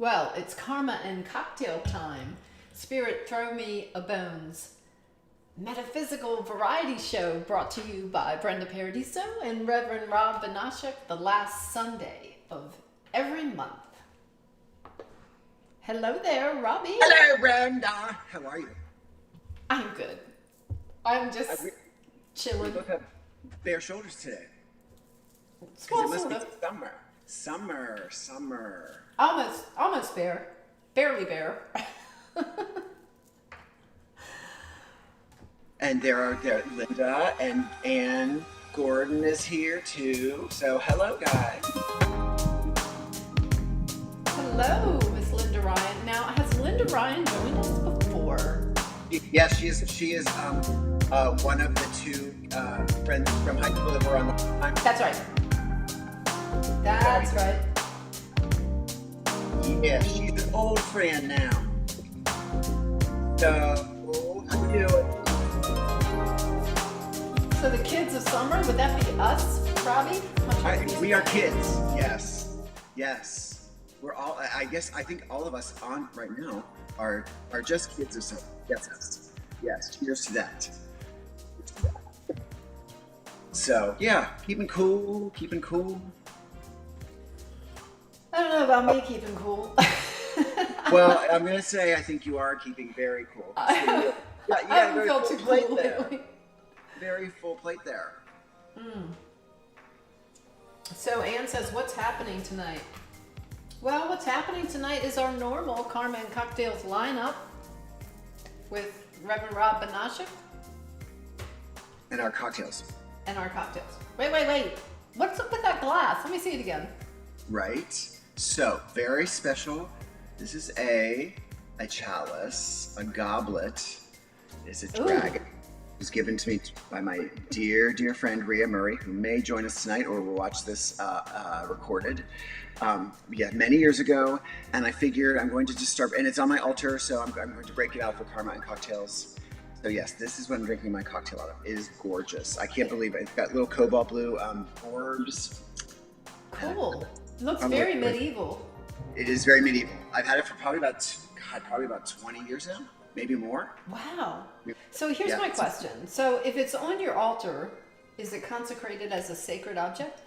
Well, it's Karma and Cocktail time. Spirit, throw me a bones. Metaphysical variety show brought to you by Brenda Paradiso and Reverend Rob Banashek the last Sunday of every month. Hello there, Robbie. Hello, Brenda. How are you? I'm good. I'm just chilling. We both have bare shoulders today. Small, It must sort be of. summer. Almost bare. Barely bare. And there Linda and Ann Gordon is here too. So hello, guys. Hello, Miss Linda Ryan. Now, has Linda Ryan joined us before? Yes, she is one of the two friends from high school that were on the time. That's right. That's right. Yeah, she's an old friend now. So, how you doing? So the kids of summer, would that be us, Robbie? We are kids. Yes. We're all. I think all of us on right now are just kids of summer. Yes. Cheers to that. So yeah, keeping cool. I don't know about me keeping cool. Well, I'm gonna say I think you are keeping very cool. I haven't felt too cool lately. Very full plate there. So Anne says, what's happening tonight? Well, what's happening tonight is our normal Karma and Cocktails lineup with Reverend Rob Banashek. And our cocktails. Wait. What's up with that glass? Let me see it again. Right. So, very special. This is a chalice, a goblet. It's a dragon. It was given to me by my dear friend Rhea Murray, who may join us tonight or will watch this recorded. Many years ago, and I figured I'm going to just start, and it's on my altar, so I'm going to break it out for Karma and Cocktails. So yes, this is what I'm drinking my cocktail out of. It is gorgeous. I can't believe it. It's got little cobalt blue orbs. Cool. It looks very medieval. It is very medieval. I've had it for probably about 20 years now. Maybe more. Wow. So here's my question. So if it's on your altar, is it consecrated as a sacred object?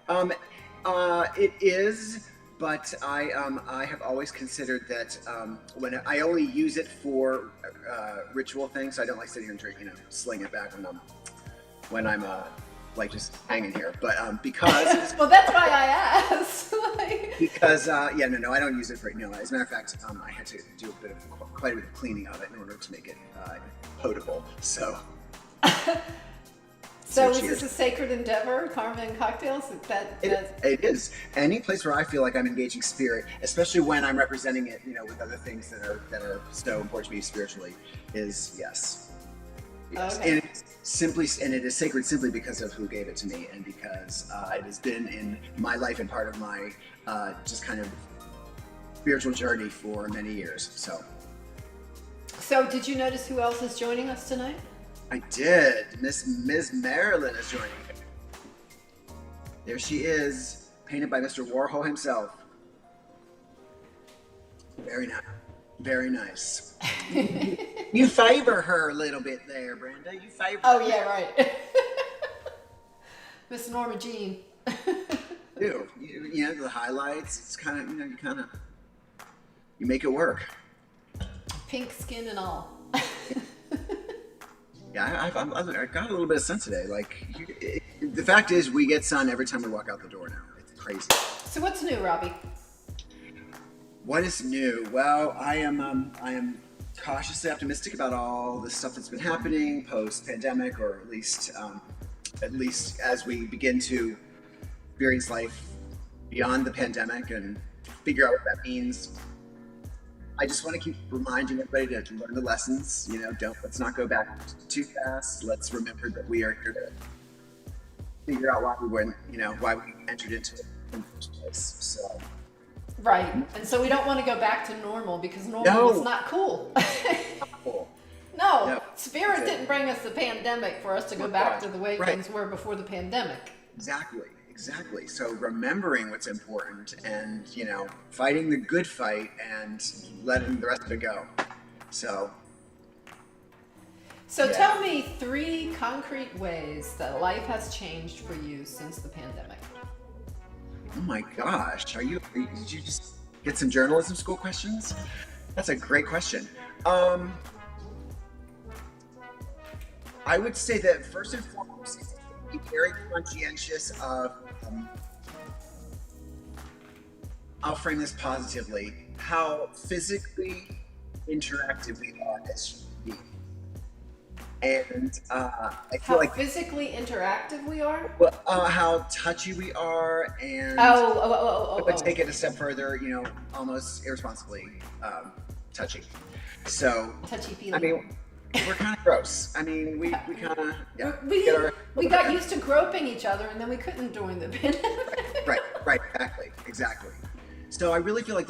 It is, but I have always considered that when I only use it for ritual things. So I don't like sitting here and drink, sling it back when I'm like just hanging here. But because well, that's why I asked. Because I don't use it for As a matter of fact, I had to do quite a bit of cleaning of it in order to make it potable. So. So is this a sacred endeavor, Karma and Cocktails? It is. Any place where I feel like I'm engaging spirit, especially when I'm representing it, with other things that are so important to me spiritually, is yes. Okay. And it is sacred simply because of who gave it to me, and because it has been in my life and part of my just kind of spiritual journey for many years. So did you notice who else is joining us tonight? I did. Miss Marilyn is joining. There she is, painted by Mr. Warhol himself. Very nice. You favor her a little bit there, Brenda. You favor her. Oh, yeah, right. Miss Norma Jean. You the highlights. It's kind of, you make it work. Pink skin and all. Yeah, I got a little bit of sun today. The fact is, we get sun every time we walk out the door now. It's crazy. So what's new, Robbie? What is new? Well, I am cautiously optimistic about all the stuff that's been happening post-pandemic, or at least as we begin to experience life beyond the pandemic and figure out what that means. I just want to keep reminding everybody to learn the lessons. Let's not go back too fast. Let's remember that we are here to figure out why we entered into it in the first place. So. Right, and so we don't want to go back to normal because normal is not cool. Not cool. No, Spirit didn't bring us the pandemic for us to go back to the way things were before the pandemic. Exactly. exactly. So remembering what's important and, fighting the good fight and letting the rest of it go. So So yeah. tell me 3 concrete ways that life has changed for you since the pandemic. Oh my gosh, did you just get some journalism school questions? That's a great question. I would say that first and foremost, be very conscientious of, I'll frame this positively, how physically interactive we are as human beings. And I feel How physically interactive we are? how touchy we are, and Oh. take it a step further, almost irresponsibly touchy. So, Touchy feely. I mean, we're kind of gross. I mean, we kind of, yeah. We got used to groping each other, and then we couldn't during the pandemic. Right, exactly. So I really feel like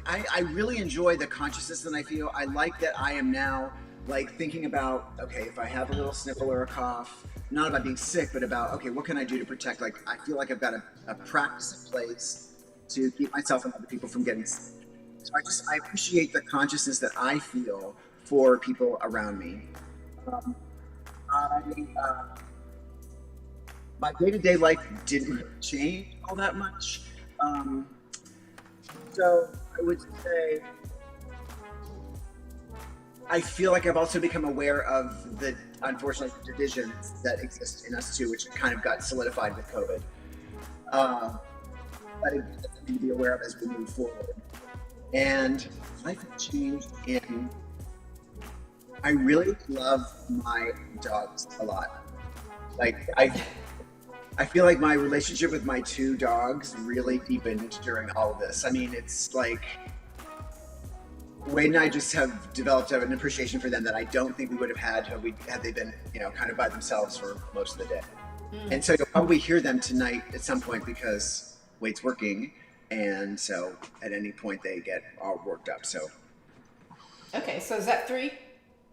I really enjoy the consciousness that I feel. I like that I am now thinking about, okay, if I have a little sniffle or a cough, not about being sick, but about, okay, what can I do to protect? I feel like I've got a practice in place to keep myself and other people from getting sick. So I appreciate the consciousness that I feel for people around me. My day-to-day life didn't really change all that much. So I would say I feel like I've also become aware of the, unfortunately, divisions that exist in us too, which kind of got solidified with COVID. But it's something to be aware of as we move forward. And life has changed I really love my dogs a lot. I feel like my relationship with my 2 dogs really deepened during all of this. I mean, it's like Wade and I just have developed an appreciation for them that I don't think we would have had they been, kind of by themselves for most of the day. And so you'll probably hear them tonight at some point because Wade's working, and so at any point they get all worked up. So Okay, so is that 3?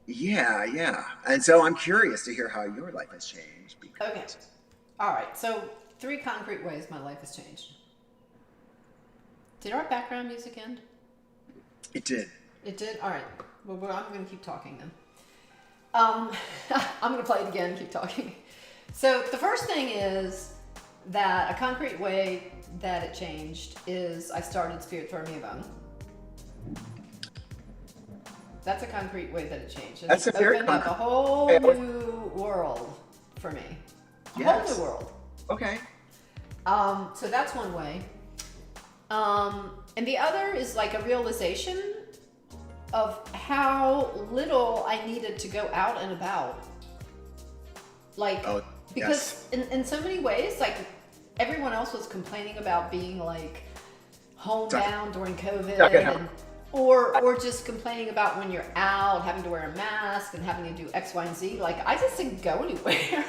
yeah. And so I'm curious to hear how your life has changed. Okay. All right, so 3 concrete ways my life has changed. Did our background music end? It did. It did? All right. Well, I'm going to keep talking then. I'm going to play it again and keep talking. So the first thing is that a concrete way that it changed is I started Spirit Throw Me a Bone. That's a concrete way that it changed. That's a very opened up a whole new world for me. A whole new world. Okay. So that's one way. And the other is a realization of how little I needed to go out and about. Because in so many ways, everyone else was complaining about being homebound during COVID, or just complaining about when you're out having to wear a mask and having to do X, Y, and Z. I just didn't go anywhere,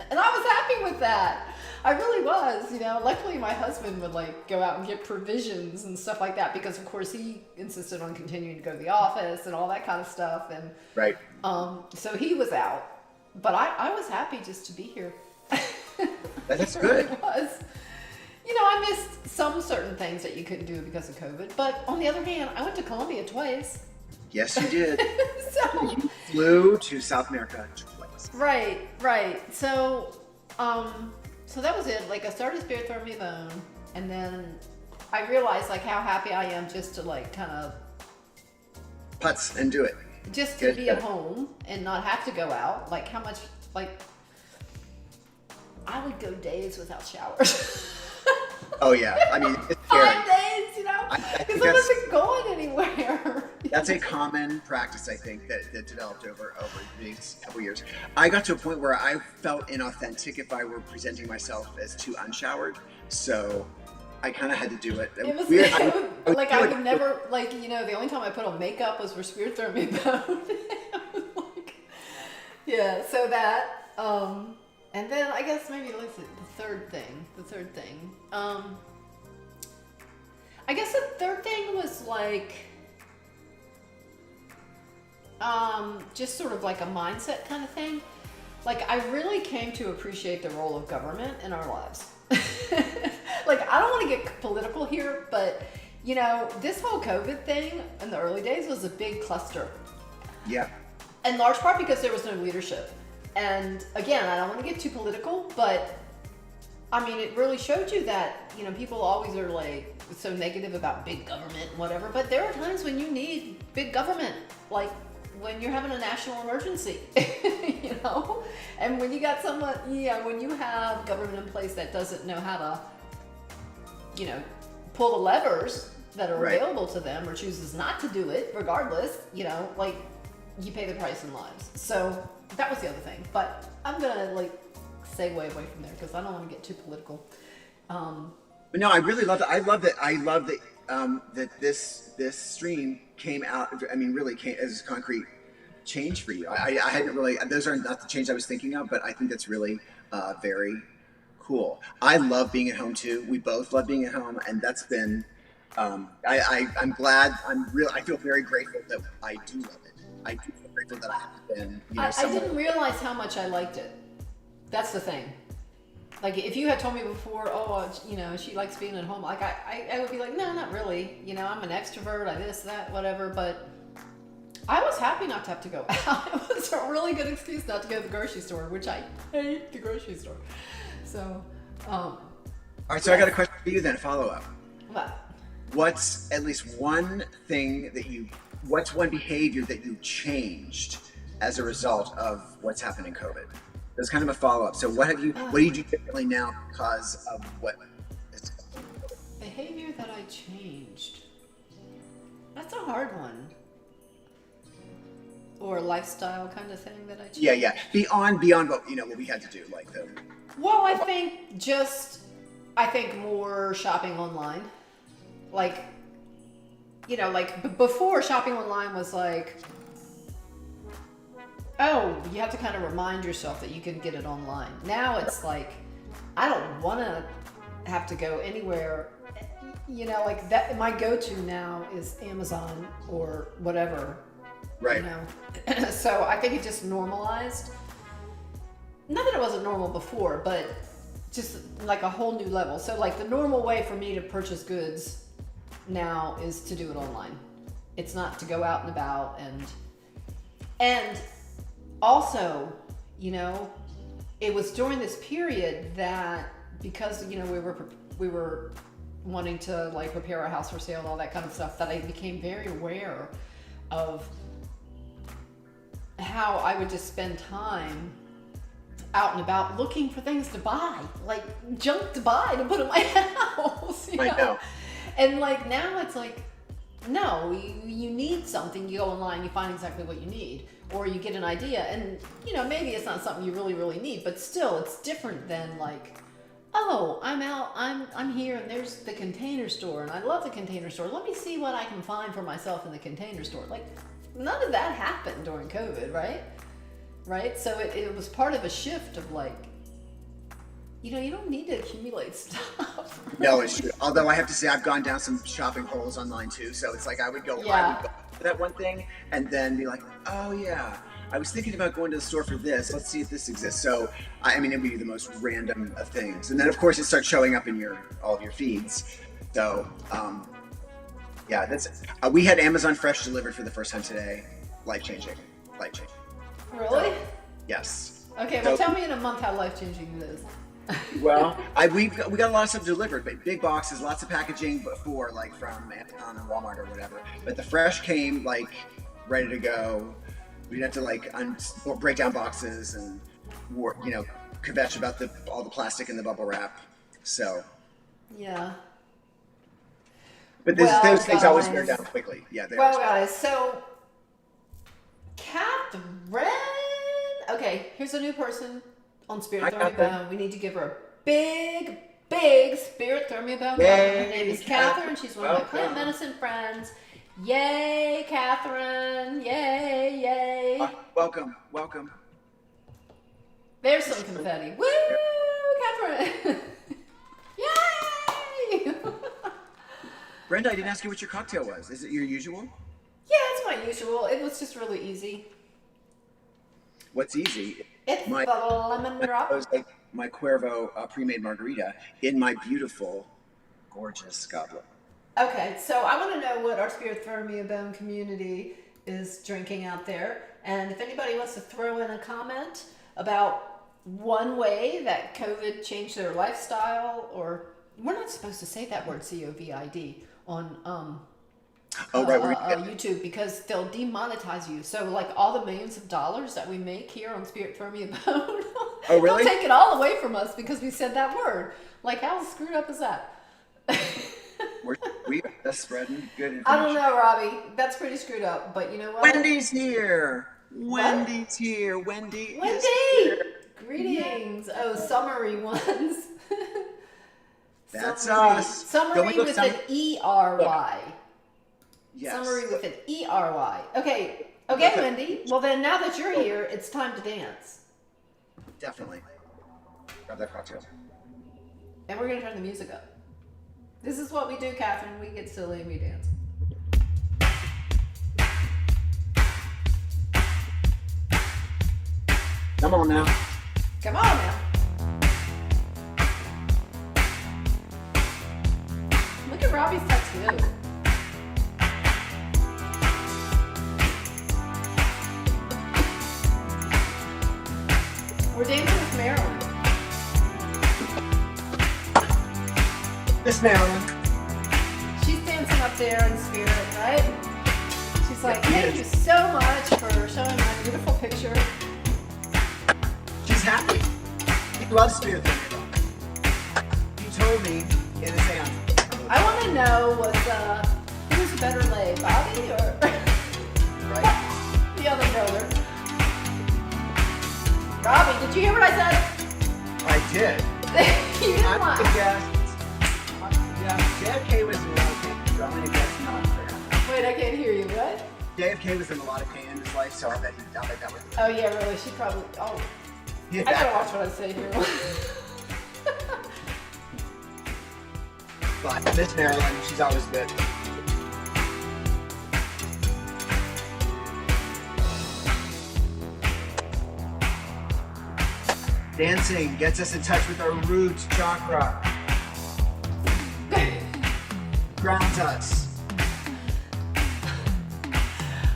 and I was happy with that. I really was, Luckily, my husband would go out and get provisions and stuff like that because, of course, he insisted on continuing to go to the office and all that kind of stuff. And right. So he was out, but I was happy just to be here. That's really good. Was. I missed some certain things that you couldn't do because of COVID, but on the other hand, I went to Colombia twice. Yes, you did. So you flew to South America twice. Right. So that was it. I started Spirit Throw Me a Bone, and then I realized how happy I am just to kind of putz and do it. Just to be at home and not have to go out. How much I would go days without showers. Oh yeah, I mean it's scary. 5 days, because I wasn't going anywhere. That's a common practice, I think, that developed over these couple years. I got to a point where I felt inauthentic if I were presenting myself as too unshowered, so I kind of had to do it. It was weird. I could never, the only time I put on makeup was for Spirit Throw Me a Bone. Yeah, so that, and then I guess maybe the third thing. I guess the third thing was just sort of a mindset kind of thing. I really came to appreciate the role of government in our lives. like, I don't want to get political here, but you know, this whole COVID thing in the early days was a big cluster. Yeah. In large part because there was no leadership. And again, I don't want to get too political, but I mean, it really showed you that, you know, people always are like so negative about big government and whatever, but there are times when you need big government, like when you're having a national emergency, you know? And when you got someone, when you have government in place that doesn't know how to, you know, pull the levers that are available to them or chooses not to do it regardless, you know, like you pay the price in lives. So that was the other thing, but I'm gonna like segue away from there because I don't want to get too political. But no, I really love that. I love that that this stream came out. I mean, really came as a concrete change for you. I hadn't really. Those are not the change I was thinking of, but I think that's really very cool. I love being at home too. We both love being at home, and that's been. I'm glad. I feel very grateful that I do love it. I do feel grateful that I have been. You know, I didn't realize how much I liked it. That's the thing. Like, if you had told me before, oh, you know, she likes being at home, like, I would be like, no, not really. You know, I'm an extrovert, I this, that, whatever. But I was happy not to have to go out. It was a really good excuse not to go to the grocery store, which I hate the grocery store. So, all right, so I got a question for you then, follow up. What? What's at least one thing what's one behavior that you changed as a result of what's happened in COVID? That's kind of a follow-up. So what do you do differently now because of what is behavior that I changed? That's a hard one. Or a lifestyle kind of thing that I changed? Yeah. Beyond what what we had to do, like the. Well, I think more shopping online. Like, you know, like before shopping online was like, oh, you have to kind of remind yourself that you can get it online. Now it's like, I don't want to have to go anywhere. You know, like that. My go-to now is Amazon or whatever. Right. You know, so I think it just normalized. Not that it wasn't normal before, but just like a whole new level. So like the normal way for me to purchase goods now is to do it online. It's not to go out and about and also, you know, it was during this period that because, you know, we were wanting to like prepare our house for sale and all that kind of stuff, that I became very aware of how I would just spend time out and about looking for things to buy, like junk to buy to put in my house. You know? I know. And like now it's like, no, you need something, you go online, you find exactly what you need, or you get an idea, and you know, maybe it's not something you really need, but still it's different than like, oh, I'm out, I'm here, and there's the Container Store, and I love the Container Store. Let me see what I can find for myself in the Container Store. Like, none of that happened during COVID, right? Right? So it was part of a shift of like, you know, you don't need to accumulate stuff. No, it's true. Although I have to say, I've gone down some shopping holes online too. So it's like I would go for that one thing and then be like, oh yeah, I was thinking about going to the store for this. Let's see if this exists. So I mean, it'd be the most random of things. And then of course it starts showing up in all of your feeds. So yeah, that's we had Amazon Fresh delivered for the first time today. Life changing. Really? Yes. Okay, well, tell me in a month how life-changing it is. Well, we got a lot of stuff delivered, but big boxes, lots of packaging before, like from Amazon or Walmart or whatever. But the Fresh came like ready to go. We didn't have to like break down boxes and kvetch about all the plastic and the bubble wrap. So yeah. But those things always wear down quickly. Yeah. Well, guys, so Catherine. Okay, here's a new person on Spirit Throw Me a Bone. We need to give her a big Spirit Throw Me a Bone. Her name is Catherine. She's one of my plant medicine friends. Yay, Catherine! Yay! Welcome. There's some confetti. Woo, Catherine! Yay! Brenda, I didn't ask you what your cocktail was. Is it your usual? Yeah, it's my usual. It was just really easy. What's easy? It's the lemon drop. my Cuervo pre-made margarita in my beautiful, gorgeous goblet. Okay, so I want to know what our Spirit Throw Me a Bone community is drinking out there. And if anybody wants to throw in a comment about one way that COVID changed their lifestyle, or we're not supposed to say that word COVID on YouTube because they'll demonetize you. So like all the millions of dollars that we make here on Spirit Throw Me a Bone, oh really? They'll take it all away from us because we said that word. Like how screwed up is that? we are spreading good information. I don't know, Robbie. That's pretty screwed up. But you know what? Wendy's here. Wendy's here. Wendy. Wendy. Greetings. Yeah. Oh, summary ones. That's summary. us. Summary with an E-R-Y. Yes. Summary with an E-R-Y. Okay, Wendy. Well, then now that you're here, it's time to dance. Definitely. Grab that cocktail. And we're going to turn the music up. This is what we do, Catherine. We get silly and we dance. Come on now. Come on now. Look at Robbie's tattoo. We're dancing with Marilyn. Miss Marilyn. She's dancing up there in spirit, right? She's like, thank you so much for showing my beautiful picture. She's happy. She loves Spirit. You told me in advance. I want to know who's a better lay, Bobby or the other brother? Robbie, did you hear what I said? I did. You didn't lie. JFK was in a lot of pain. So I'm going to guess not for him. Wait, I can't hear you. What? JFK was in a lot of pain in his life, so I bet that was. Oh yeah, really? She probably. Oh, I gotta watch what I say here. But Miss Marilyn, she's always good. Dancing gets us in touch with our root chakra. Grounds us.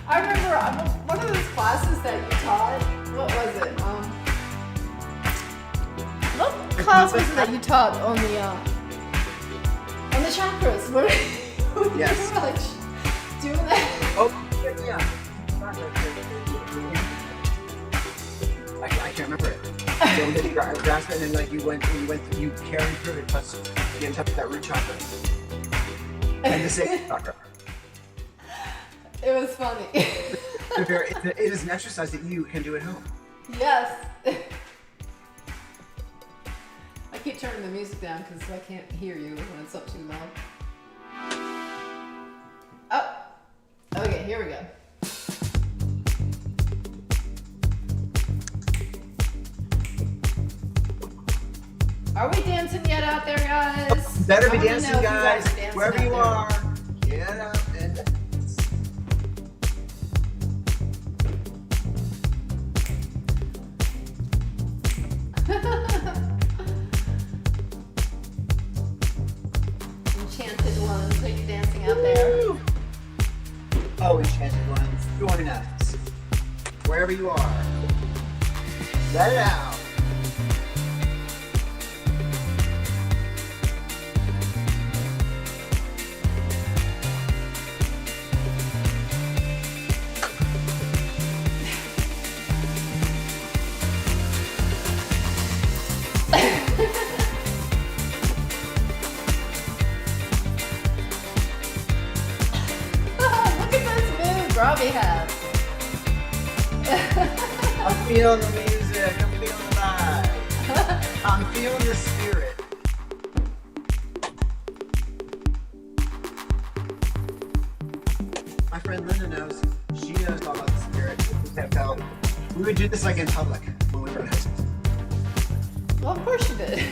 I remember one of those classes that you taught. What was it? What class was it that you taught on the chakras? What yes. You were like doing that? Oh yeah. I can't remember it. So you grasp it and like you carried through it, plus you get in touch with that root chakra. And the sacral chakra. It was funny. It is an exercise that you can do at home. Yes. I keep turning the music down because I can't hear you when it's up too loud. Oh. Okay, here we go. Are we dancing yet out there, guys? Better be dancing, guys. Wherever you are, get up and dance. Enchanted ones, are you dancing out there? Oh, enchanted ones, join us. Wherever you are, let it out. Robbie has. I'm feeling the music. I'm feeling the vibe. I'm feeling the spirit. My friend Linda knows. She knows all about the spirit. We would do this like in public when we were in high school. Well, of course you did.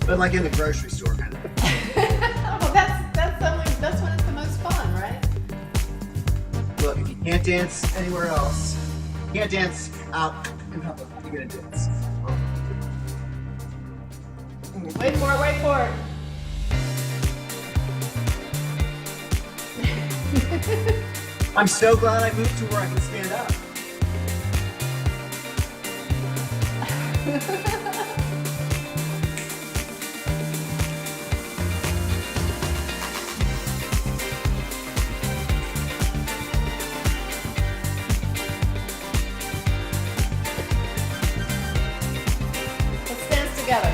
But like in the grocery store kind of. Well, that's when it's the most fun, right? Look, if you can't dance anywhere else, you can't dance out in public, you're gonna dance. Wait for it, wait for it. I'm so glad I moved to where I can stand up. Let's dance together.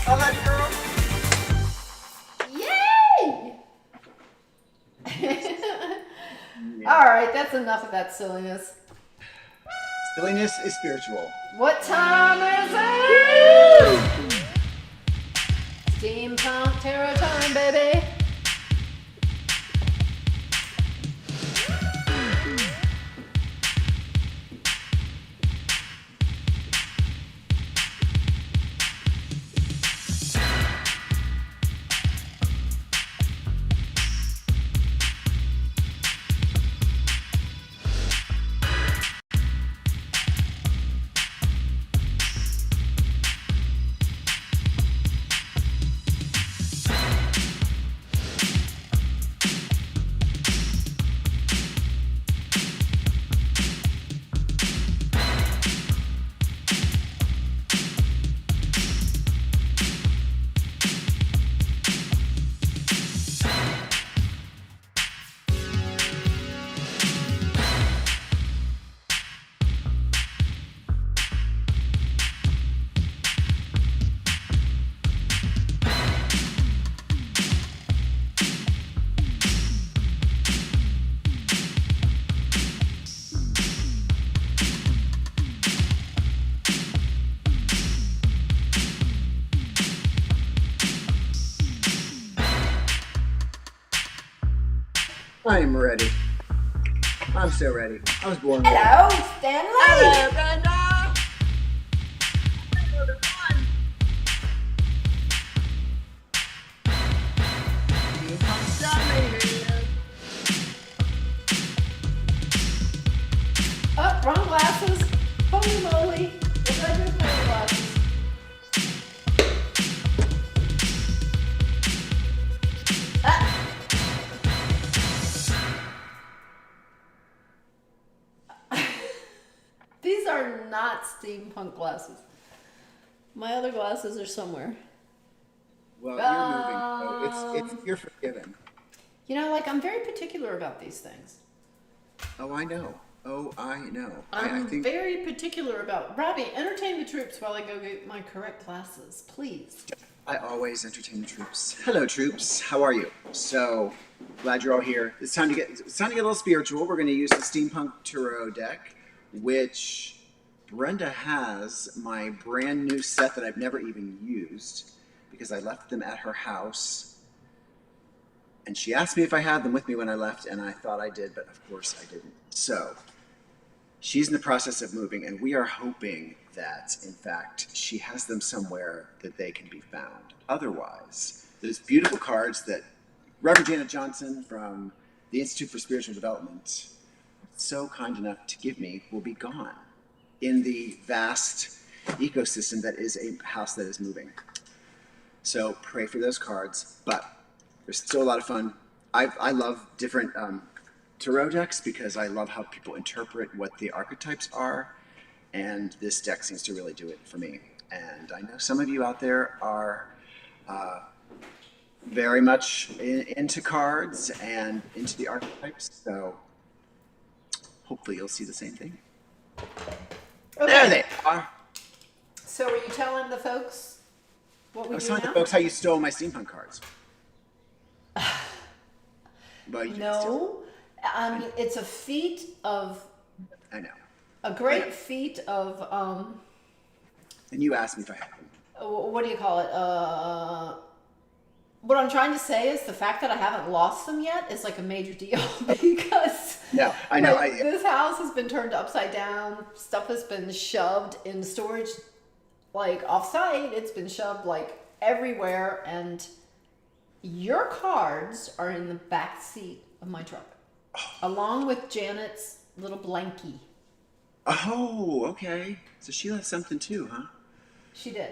All right, girl. All right, that's enough of that silliness. Silliness is spiritual. What time is it? SteamPunk Tarot time, baby. I am ready. I'm so ready. I was born ready. Hello, Stanley. Hello, Brenda. Hello, everyone. SteamPunk Stanley here. Oh, wrong glasses. Holy moly. What did I do with my glasses? Ah. These are not steampunk glasses. My other glasses are somewhere. Well, you're moving, so you're forgiven. You know, like, I'm very particular about these things. Oh, I know. I I'm think very particular about... Robbie, entertain the troops while I go get my correct glasses, please. I always entertain the troops. Hello, troops. How are you? So glad you're all here. It's time to get a little spiritual. We're going to use the SteamPunk Tarot deck, which Brenda has my brand new set that I've never even used because I left them at her house. And she asked me if I had them with me when I left, and I thought I did, but of course I didn't. So she's in the process of moving, and we are hoping that, in fact, she has them somewhere that they can be found. Otherwise, those beautiful cards that Reverend Janet Johnson from the Institute for Spiritual Development, so kind enough to give me, will be gone in the vast ecosystem that is a house that is moving. So pray for those cards, but there's still a lot of fun. I love different tarot decks because I love how people interpret what the archetypes are, and this deck seems to really do it for me. And I know some of you out there are very much into cards and into the archetypes, so hopefully you'll see the same thing. Okay. There they are. So are you telling the folks what we I was do telling now? the folks how you stole my steampunk cards. But you No. I mean, it's a feat of... I know. A great feat of... And you asked me if I had them. what do you call it? What I'm trying to say is the fact that I haven't lost them yet is like a major deal because No, I know. like, this house has been turned upside down. Stuff has been shoved in storage, like off-site. It's been shoved like everywhere, and your cards are in the back seat of my truck, along with Janet's little blankie. Oh, okay. So she left something too, huh? She did.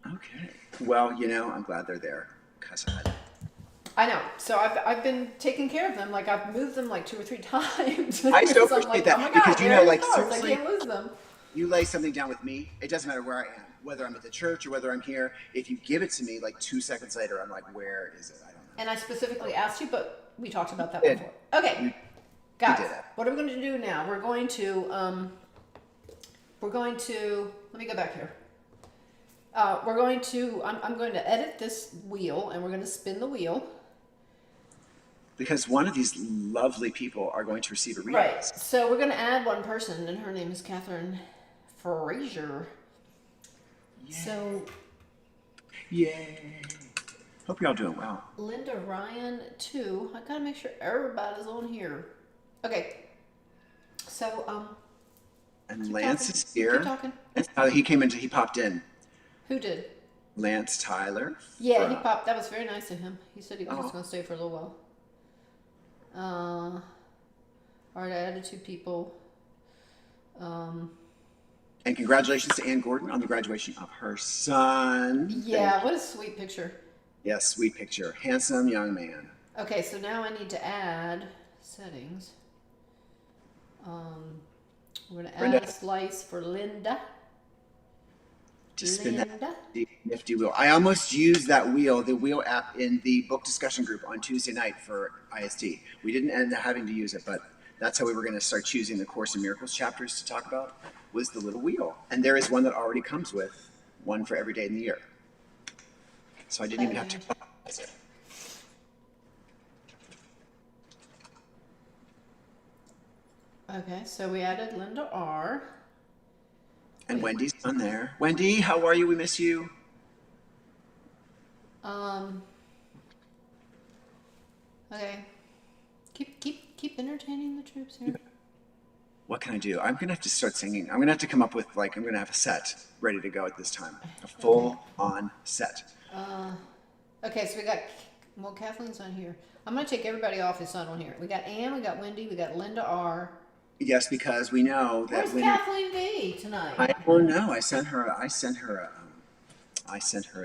Okay. Well, I'm glad they're there. Cause I know. So I've been taking care of them. Like I've moved them like 2 or 3 times. I so Because I'm appreciate like, that oh my god, because they're in the like cards. I seriously, can't lose them. you lay something down with me. It doesn't matter where I am, whether I'm at the church or whether I'm here. If you give it to me, like 2 seconds later, I'm like, where is it? I don't know. And I specifically asked you, but we talked about that did. before. Okay, You guys, did it. what are we going to do now? We're going to let me go back here. I'm going to edit this wheel, and we're going to spin the wheel. Because one of these lovely people are going to receive a reading. Right. So we're going to add one person, and her name is Catherine Frazier. Yay. So. Yay. Hope you're all doing well. Linda Ryan, too. I got to make sure everybody's on here. Okay. So, And Lance talking. is here. Keep talking. He popped in. Who did? Lance Tyler. Yeah, he popped. That was very nice of him. He said he was Oh. just going to stay for a little while. All right, I added 2 people. And congratulations to Ann Gordon on the graduation of her son. Yeah, what a sweet picture. Yes, sweet picture. Handsome young man. Okay, so now I need to add settings. We're going to add Brenda. a slice for Linda. To spin Linda. that nifty wheel. I almost used the wheel app in the book discussion group on Tuesday night for IST. We didn't end up having to use it, but that's how we were going to start choosing the Course in Miracles chapters to talk about, was the little wheel. And there is one that already comes with one for every day in the year. So I didn't even have to customize it. Okay, so we added Linda R. And Wendy's on there. Wendy, how are you? We miss you. Okay. Keep entertaining the troops here. What can I do? I'm gonna have to start singing. I'm gonna have to come up with I'm gonna have a set ready to go at this time. A full-on set. Okay, so we got, Kathleen's on here. I'm gonna take everybody off who's not on here. We got Ann, we got Wendy, we got Linda R. Yes, because we know that Where's Kathleen V tonight? I don't know. I sent her a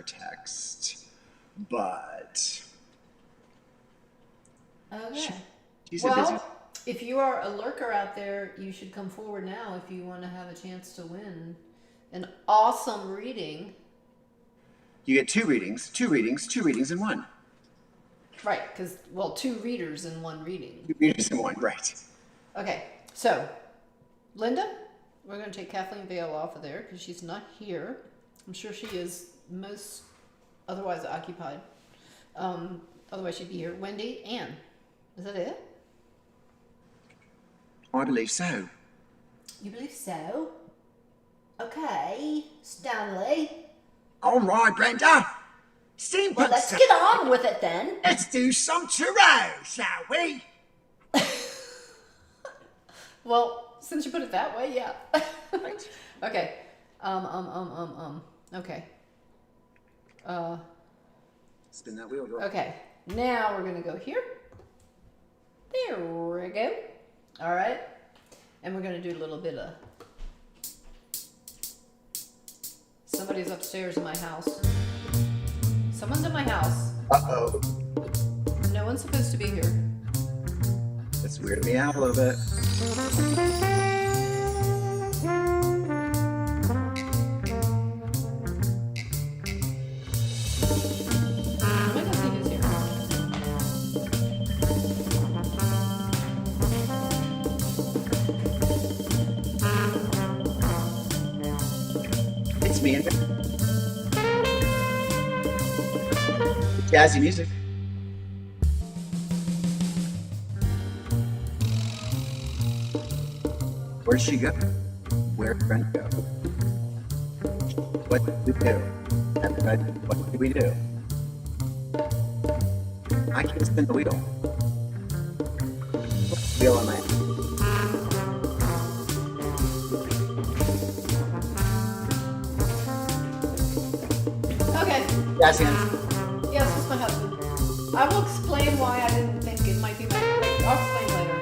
text, but Okay. she's a busy. If you are a lurker out there, you should come forward now if you want to have a chance to win an awesome reading. You get 2 readings in one. Right, because, 2 readers in one reading. 2 readings in one, right. Okay, so, Linda, we're going to take Kathleen Vale off of there because she's not here. I'm sure she is most otherwise occupied. Otherwise she'd be here. Wendy, Ann, is that it? I believe so. You believe so? Okay, Stanley. All right, Brenda. SteamPunk. Well, let's get on with it then. Let's do some tarot, shall we? Well, since you put it that way, yeah. Right. Okay. Okay. Spin that wheel, girl. Okay. Now we're gonna go here. There we go. All right. And we're gonna do a little bit of. Somebody's upstairs in my house. Someone's in my house. Uh-oh. No one's supposed to be here. It's weirded me out a little bit. I'm gonna see who's here. It's me and jazzy music. Where'd she go? Where'd Brenda go? What did we do? Everybody, what did we do? I can't spin the wheel. Wheel on my. Okay. Jazzy hands. Yes, it's my husband. I will explain why I didn't think it might be my. I'll explain later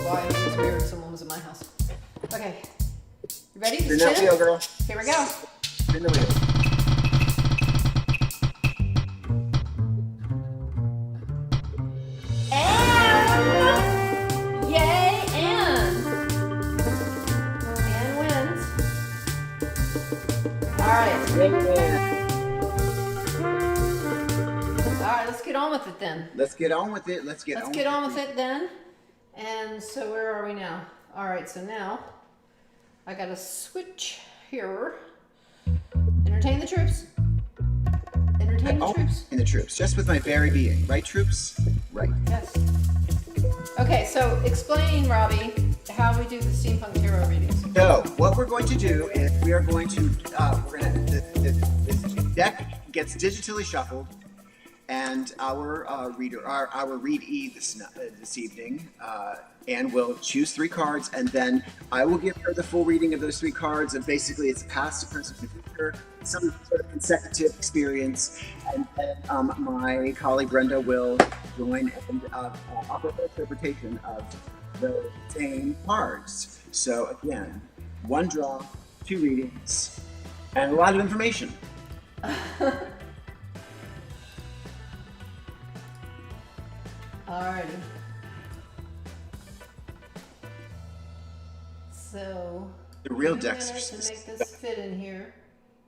why it was weird someone was in my house. Okay. You ready? Spin that wheel, girl. Here we go. Spin the wheel. And yay, Anne. Anne wins. All right. All right, let's get on with it then. Let's get on with it. Let's get on with it then. And so where are we now? All right, so now I got to switch here. Entertain the troops. Entertain the troops. In the troops, just with my very being. Right, troops? Right. Yes. Okay, so explain, Robbie, how we do the SteamPunk Tarot readings. So, what we're going to do is we are going to, the deck gets digitally shuffled, and our readee this evening, Anne will choose 3 cards, and then I will give her the full reading of those 3 cards, and basically it's past, present, and future, some sort of consecutive experience, and then my colleague Brenda will join and offer her interpretation of the same cards. So again, 1 draw, 2 readings, and a lot of information. Alrighty. So The real to decks make this fit in here.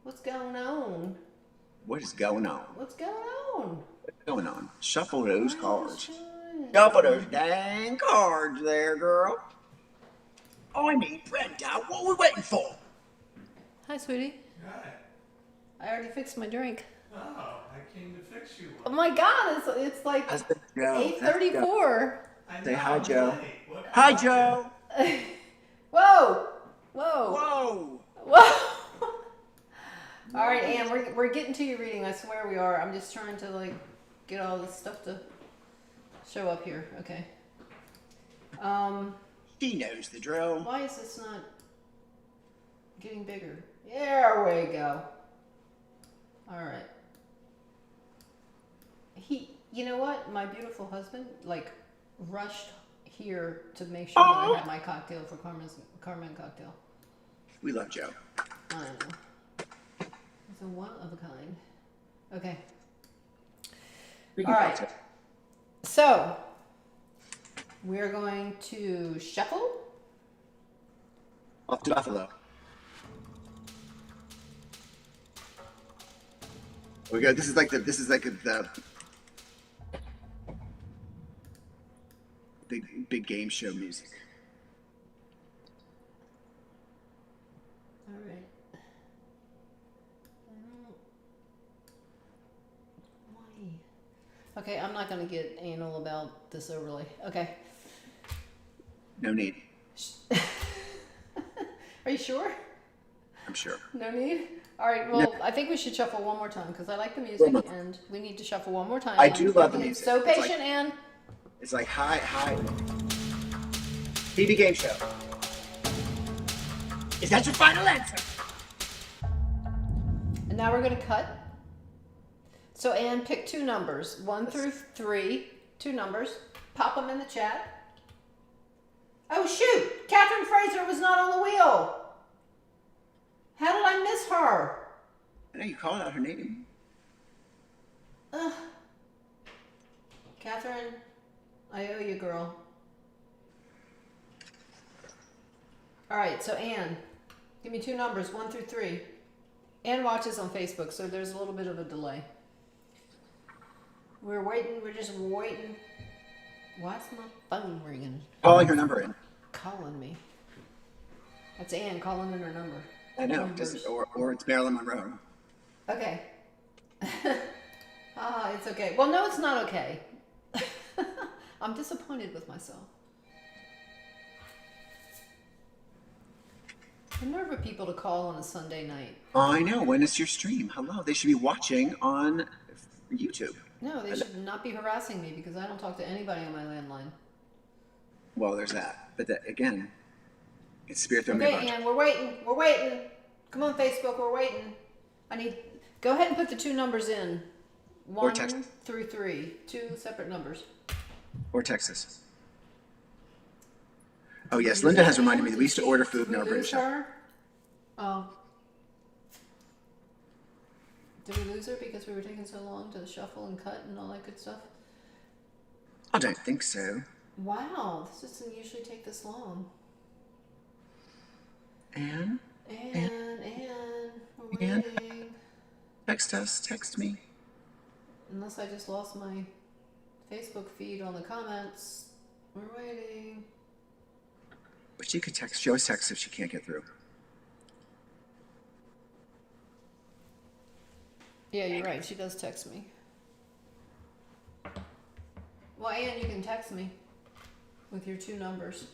What's going on? What is going on? What's going on? What's going on? Shuffle those cards. Shuffle those dang cards there, girl. Oh, I mean, Brenda, what are we waiting for? Hi, sweetie. Hi. I already fixed my drink. Oh, I came to fix you Oh one. my God! It's like That's the Joe. 8:34. I Say know, hi, I'm Joe. late. What Hi, happened? Joe. Whoa! Whoa! Whoa. Whoa! All right, Anne, we're getting to your reading. I swear we are. I'm just trying to like get all this stuff to show up here. Okay. She knows the drill. Why is this not getting bigger? There we go. All right. You know what? My beautiful husband like rushed here to make sure that I had my cocktail for Karma Cocktail. We love Joe. I know. It's a one of a kind. Okay. Speaking All of right. cocktail, So we're going to shuffle. off to Buffalo. We go. This is like the big game show music. All right. Why? Okay, I'm not going to get anal about this overlay. Okay. No need. Are you sure? I'm sure. No need? All right, well, I think we should shuffle one more time because I like the music and we need to shuffle one more time. I do love the music. So It's like- patient, Anne. It's like hi. TV game show. Is that your final answer? And now we're going to cut. So Anne, pick 2 numbers, 1 through 3, 2 numbers. Pop them in the chat. Oh shoot! Catherine Fraser was not on the wheel. How did I miss her? I know you called out her name. Ugh. Catherine, I owe you, girl. All right, so Anne, give me 2 numbers, 1 through 3. Anne watches on Facebook, so there's a little bit of a delay. We're waiting. We're just waiting. Why's my phone ringing? Calling her number in. Calling me. That's Anne calling in her number. I know. Numbers. Just, or it's Marilyn Monroe. Okay. It's okay. Well, no, it's not okay. I'm disappointed with myself. The nerve of people to call on a Sunday night. I know. When is your stream? Hello. They should be watching on YouTube. No, they should not be harassing me because I don't talk to anybody on my landline. Well, there's that. But that, again, it's Spirit throwing me a Okay, bunch. Ann, we're waiting. We're waiting. Come on, Facebook, we're waiting. Go ahead and put the 2 numbers in. Or 1 text. through 3. 2 separate numbers. Or Texas. Oh, yes. Linda has reminded me that we used to order food in our Did we lose British. her? Oh. Did we lose her because we were taking so long to shuffle and cut and all that good stuff? I don't think so. Wow, this doesn't usually take this long. Anne? We're waiting. Text us. Text me. Unless I just lost my Facebook feed on the comments. We're waiting. But she could text. She always texts if she can't get through. Yeah, you're right. She does text me. Well, Ann, you can text me with your 2 numbers.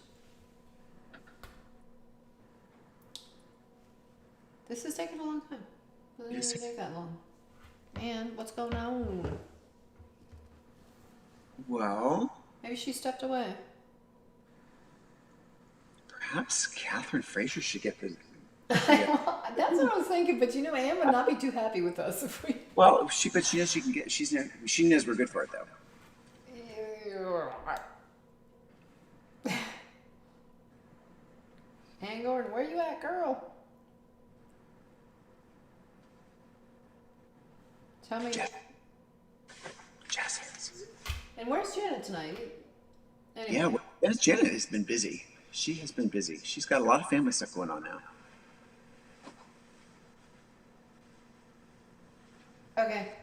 This is taking a long time. It doesn't Yes. even take that long. And what's going on? Well, Maybe she stepped away. perhaps Catherine Fraser should get the. That's what I was thinking, but Anne would not be too happy with us if we. Well, but she knows she can get. She knows we're good for it though. Ann Gordon, where you at, girl? Tell me. Jazz. And where's Janet tonight? Anyway. Yeah, well, Janet has been busy. She has been busy. She's got a lot of family stuff going on now. Okay.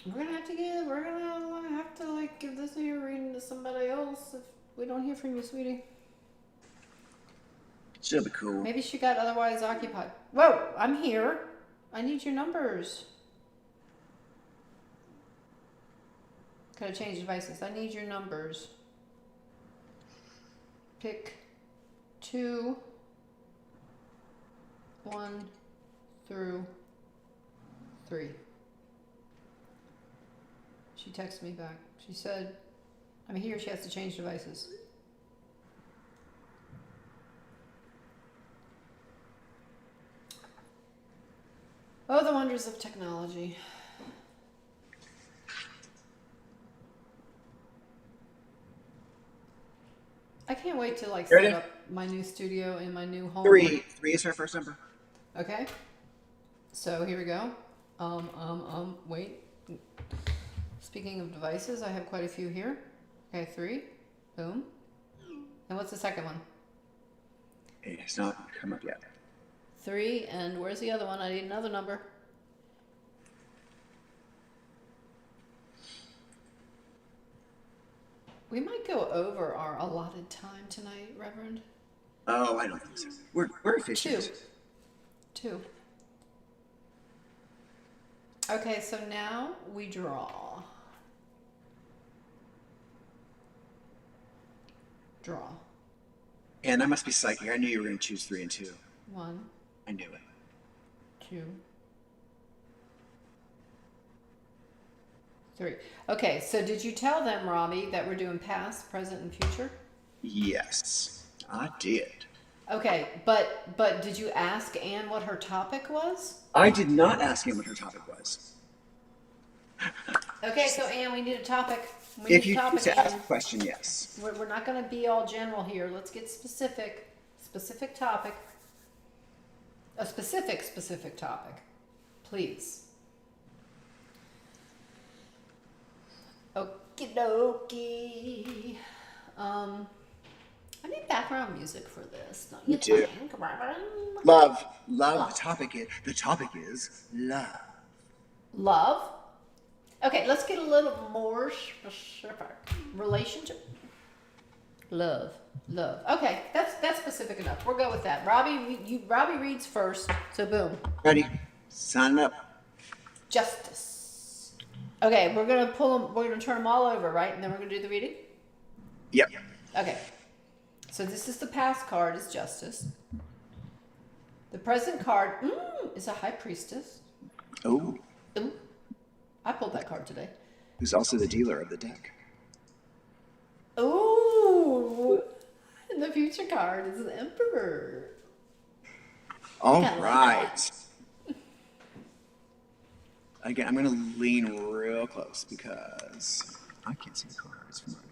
We're gonna have to give this here reading to somebody else if we don't hear from you, sweetie. She'll be cool. Maybe she got otherwise occupied. Whoa, I'm here. I need your numbers. Gotta change devices. I need your numbers. Pick 2, 1 through 3. She texted me back. She said, I'm here. She has to change devices. Oh, the wonders of technology. I can't wait to set up my new studio in my new home. 3 is her first number. Okay. So here we go. Wait. Speaking of devices, I have quite a few here. Okay, 3. Boom. And what's the second one? It's not come up yet. 3, and where's the other one? I need another number. We might go over our allotted time tonight, Reverend. Oh, I don't think so. We're efficient. 2. Okay, so now we draw. Draw. And I must be psychic. I knew you were going to choose 3 and 2. 1, I knew it. 2, 3. Okay, so did you tell them, Robbie, that we're doing past, present, and future? Yes, I did. Okay, but did you ask Anne what her topic was? I did not ask him what her topic was. Okay, so Anne, we need a topic. If you choose to ask a question, yes. We're not going to be all general here. Let's get specific. Specific topic. A specific topic. Please. Okie dokie. I need background music for this. Don't you do. think, Reverend? Love. The topic is love. Love? Okay, let's get a little more specific. Relationship? Love. Okay, that's specific enough. We'll go with that. Robbie reads first, so boom. Ready? Sign up. Justice. Okay, we're gonna turn them all over, right? And then we're gonna do the reading? Yep. Okay. So this is the past card, is Justice. The present card is a High Priestess. Oh. Ooh. I pulled that card today. Who's also the dealer of the deck. Ooh. And the future card is the Emperor. All Kinda right. Again, I'm going to lean real close because I can't see the cards from over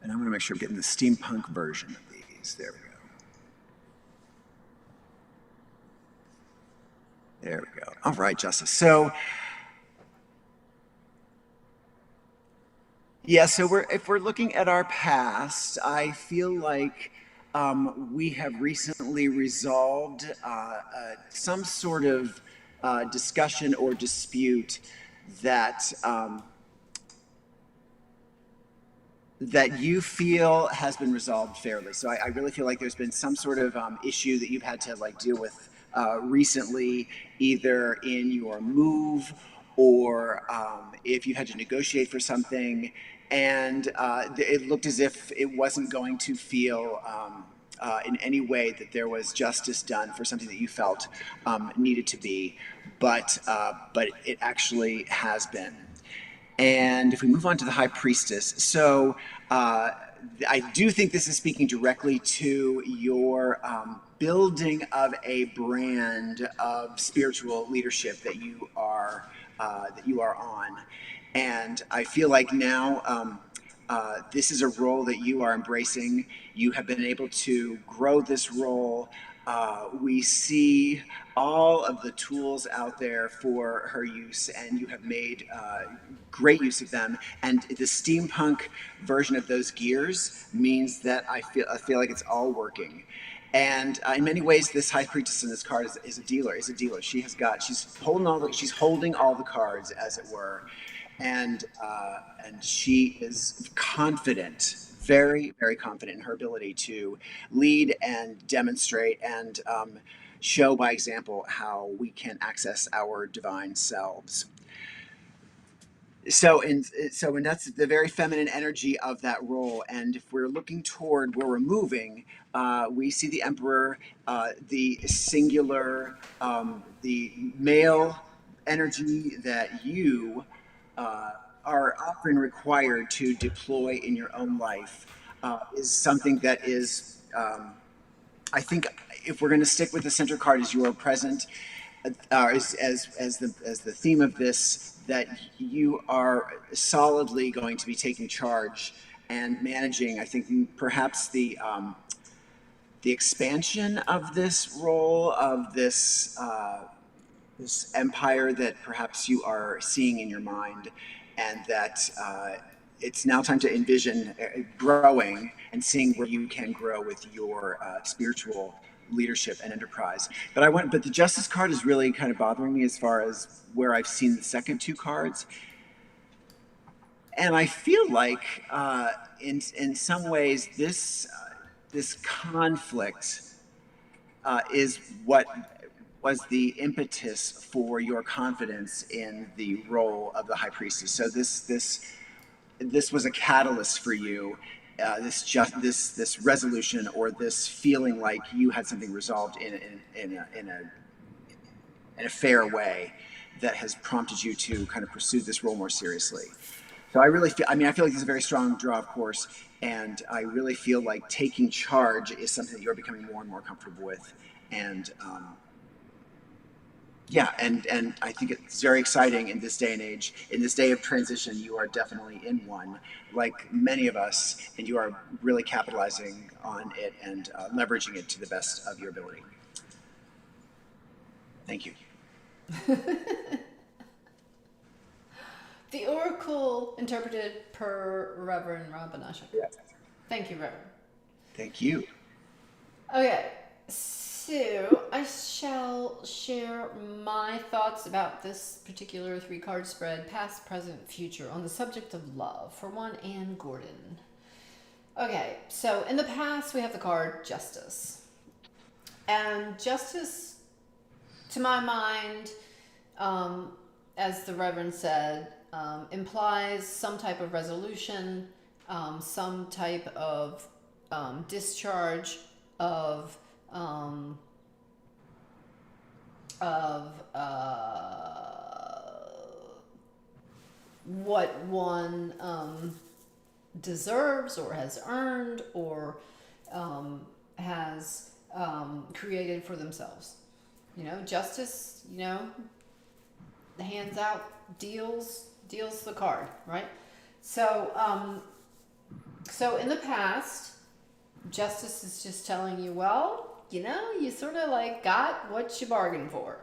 And I'm going to make sure I'm getting the steampunk version of these. There we go. There we go. All right, Justice. So, yeah, so if we're looking at our past, I feel like we have recently resolved some sort of discussion or dispute that that you feel has been resolved fairly. So I really feel like there's been some sort of issue that you've had to like deal with recently, either in your move or if you had to negotiate for something, and it looked as if it wasn't going to feel in any way that there was justice done for something that you felt needed to be, but it actually has been. And if we move on to the High Priestess, so I do think this is speaking directly to your building of a brand of spiritual leadership that you are on, and I feel like now this is a role that you are embracing. You have been able to grow this role. We see all of the tools out there for her use, and you have made great use of them. And the steampunk version of those gears means that I feel like it's all working. And in many ways, this high priestess in this card is a dealer. Is a dealer. She's holding all the cards, as it were, and she is confident, very very confident in her ability to lead and demonstrate and show by example how we can access our divine selves. And that's the very feminine energy of that role. And if we're looking toward where we're moving, we see the emperor, the singular, the male energy that you are often required to deploy in your own life is something that is I think if we're going to stick with the center card as you are present, as the theme of this, that you are solidly going to be taking charge and managing. I think perhaps the expansion of this role of this empire that perhaps you are seeing in your mind, and that it's now time to envision growing and seeing where you can grow with your spiritual leadership and enterprise. But the Justice card is really kind of bothering me as far as where I've seen the second two cards, and I feel like in some ways this conflict is what was the impetus for your confidence in the role of the High Priestess. So this was a catalyst for you. This resolution, or this feeling like you had something resolved in a fair way, that has prompted you to kind of pursue this role more seriously. So I really feel, I mean, I feel like this is a very strong draw, of course, and I really feel like taking charge is something that you're becoming more and more comfortable with. And yeah, and I think it's very exciting in this day and age. In this day of transition, you are definitely in one, like many of us, and you are really capitalizing on it and leveraging it to the best of your ability. Thank you. The Oracle interpreted per Reverend Rob Banashek. Yes. Thank you, Reverend. Thank you. Okay, so I shall share my thoughts about this particular 3-card spread, past, present, future, on the subject of love, for one Anne Gordon. Okay, so in the past we have the card Justice. And Justice, to my mind, as the Reverend said, implies some type of resolution, some type of discharge of what one deserves or has earned or has created for themselves. You know, justice, you know, hands out, deals the card, right? So So in the past, justice is just telling you, well, you sort of like got what you bargained for.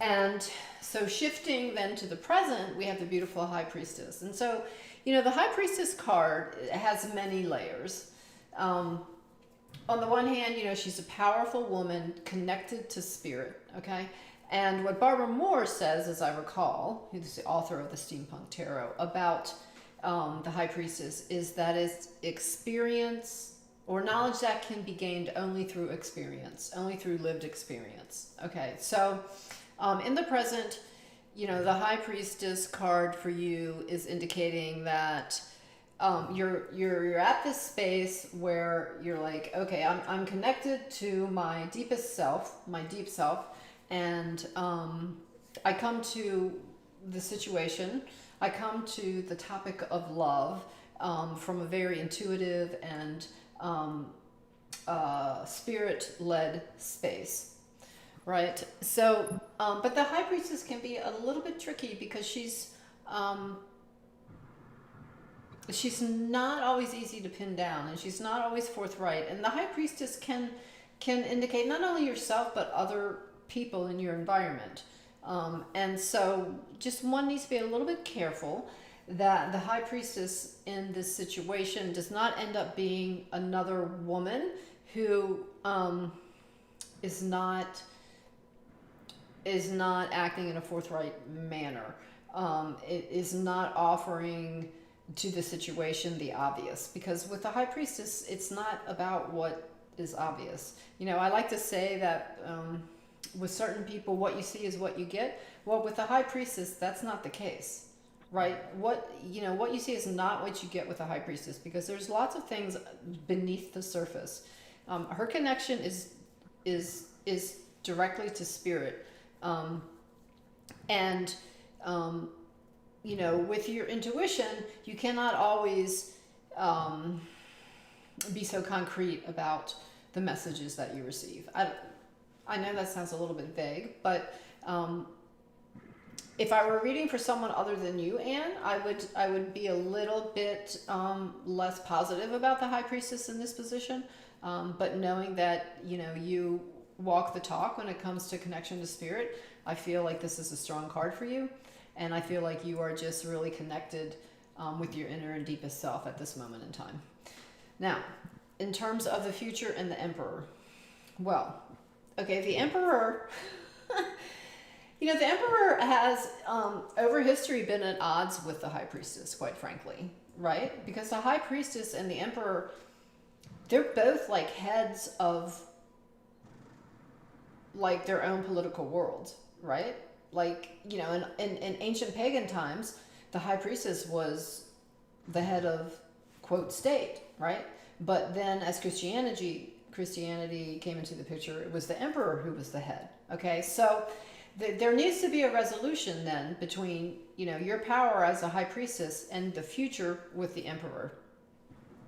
And so shifting then to the present, we have the beautiful High Priestess. And so, the High Priestess card has many layers. On the one hand, she's a powerful woman connected to spirit, okay? And what Barbara Moore says, as I recall, who's the author of the SteamPunk Tarot, about the High Priestess is that it's experience or knowledge that can be gained only through experience, only through lived experience. Okay, so in the present, the High Priestess card for you is indicating that you're at this space where you're like, okay, I'm connected to my deepest self, my deep self, and I come to the situation, I come to the topic of love from a very intuitive and spirit-led space, right? So, but the High Priestess can be a little bit tricky because she's not always easy to pin down, and she's not always forthright. And the High Priestess can indicate not only yourself but other people in your environment. And so just one needs to be a little bit careful that the High Priestess in this situation does not end up being another woman who is not acting in a forthright manner. It is not offering to the situation the obvious, because with the High Priestess, it's not about what is obvious. I like to say that with certain people, what you see is what you get. Well, with the High Priestess, that's not the case, right? What you see is not what you get with the High Priestess, because there's lots of things beneath the surface. Her connection is directly to spirit, and with your intuition, you cannot always be so concrete about the messages that you receive. I know that sounds a little bit vague, but if I were reading for someone other than you, Anne, I would be a little bit less positive about the High Priestess in this position. But knowing that you walk the talk when it comes to connection to spirit, I feel like this is a strong card for you, and I feel like you are just really connected with your inner and deepest self at this moment in time. Now, in terms of the future and the Emperor, well, okay, the Emperor, the Emperor has, over history, been at odds with the High Priestess, quite frankly, right? Because the High Priestess and the Emperor, they're both like heads of like their own political world, right? Like, in ancient pagan times, the High Priestess was the head of, quote, state, right? But then as Christianity came into the picture, it was the Emperor who was the head. Okay, so there needs to be a resolution then between your power as a High Priestess and the future with the Emperor,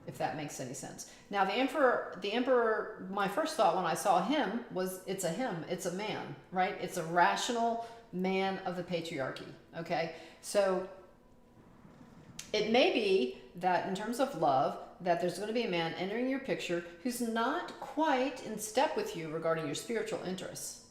if that makes any sense. Now the Emperor, my first thought when I saw him was it's a man, right? It's a rational man of the patriarchy. Okay, so it may be that in terms of love, that there's going to be a man entering your picture who's not quite in step with you regarding your spiritual interests.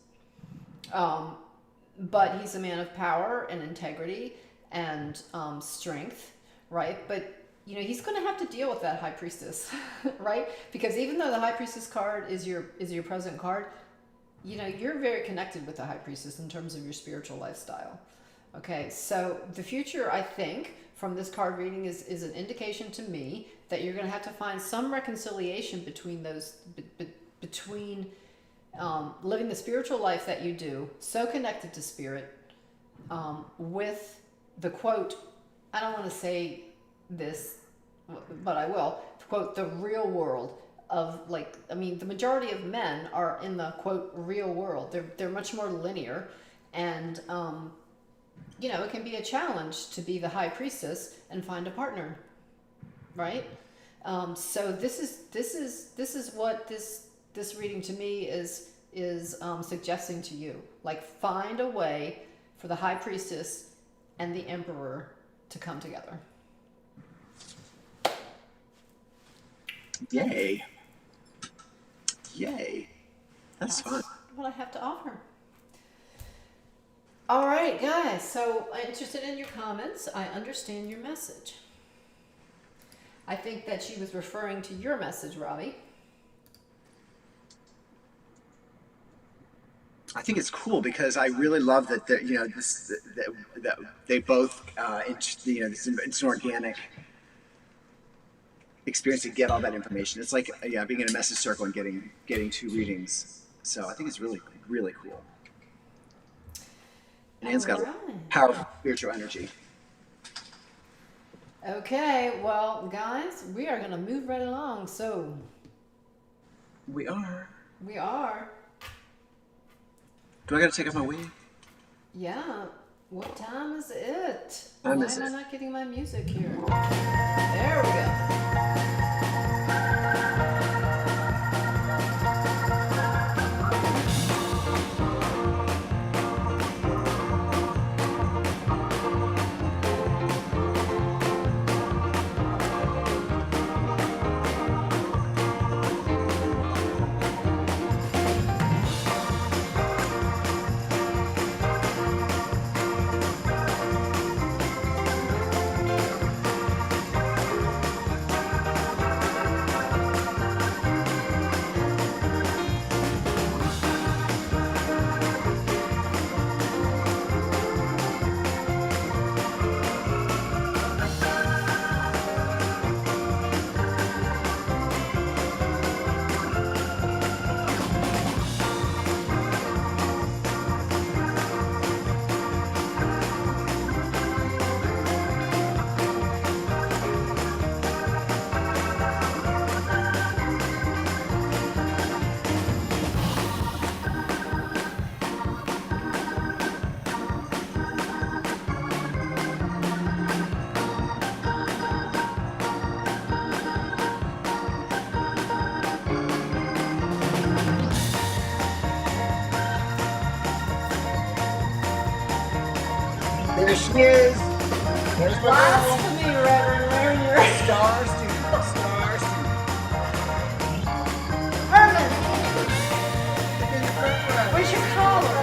But he's a man of power and integrity and strength, right? But he's going to have to deal with that High Priestess, right? Because even though the High Priestess card is your present card, you're very connected with the High Priestess in terms of your spiritual lifestyle. Okay, so the future, I think, from this card reading is an indication to me that you're going to have to find some reconciliation between those, between living the spiritual life that you do, so connected to spirit, with the quote, I don't want to say this, but I will, quote, the real world of the majority of men are in the, quote, real world. They're much more linear, and it can be a challenge to be the High Priestess and find a partner, right? So this is what this reading to me is suggesting to you. Like, find a way for the High Priestess and the Emperor to come together. Yay. Yay. That's fun. What I have to offer. All right, guys. So I'm interested in your comments. I understand your message. I think that she was referring to your message, Robbie. I think it's cool because I really love that that they both it's an organic experience to get all that information. It's like being in a message circle and getting two readings. So I think it's really really cool. And Anne's got a powerful spiritual energy. Okay, well, guys, we are going to move right along. So We are. Do I got to take off my wig? Yeah. What time is it? Time Why is am I it? not getting my music here? There we go. There she is. There's my girl. Blasphemy, Reverend. Where are you? Star student. Star student. Herman, In the front row. where's your collar?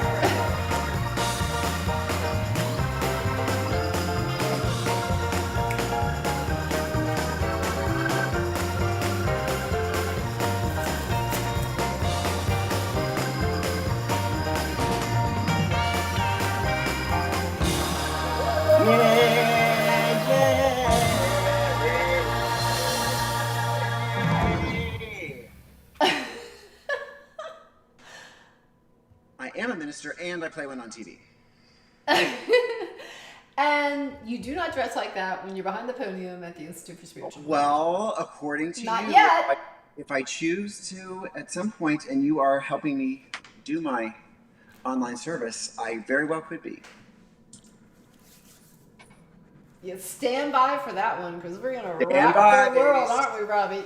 I am a minister and I play one on TV. And you do not dress like that when you're behind the podium at the Institute for Spiritual. Well, according to Not you, yet. if I choose to at some point and you are helping me do my online service, I very well could be. You stand by for that one because we're gonna Stand rock by, the world, babies. aren't we, Robbie?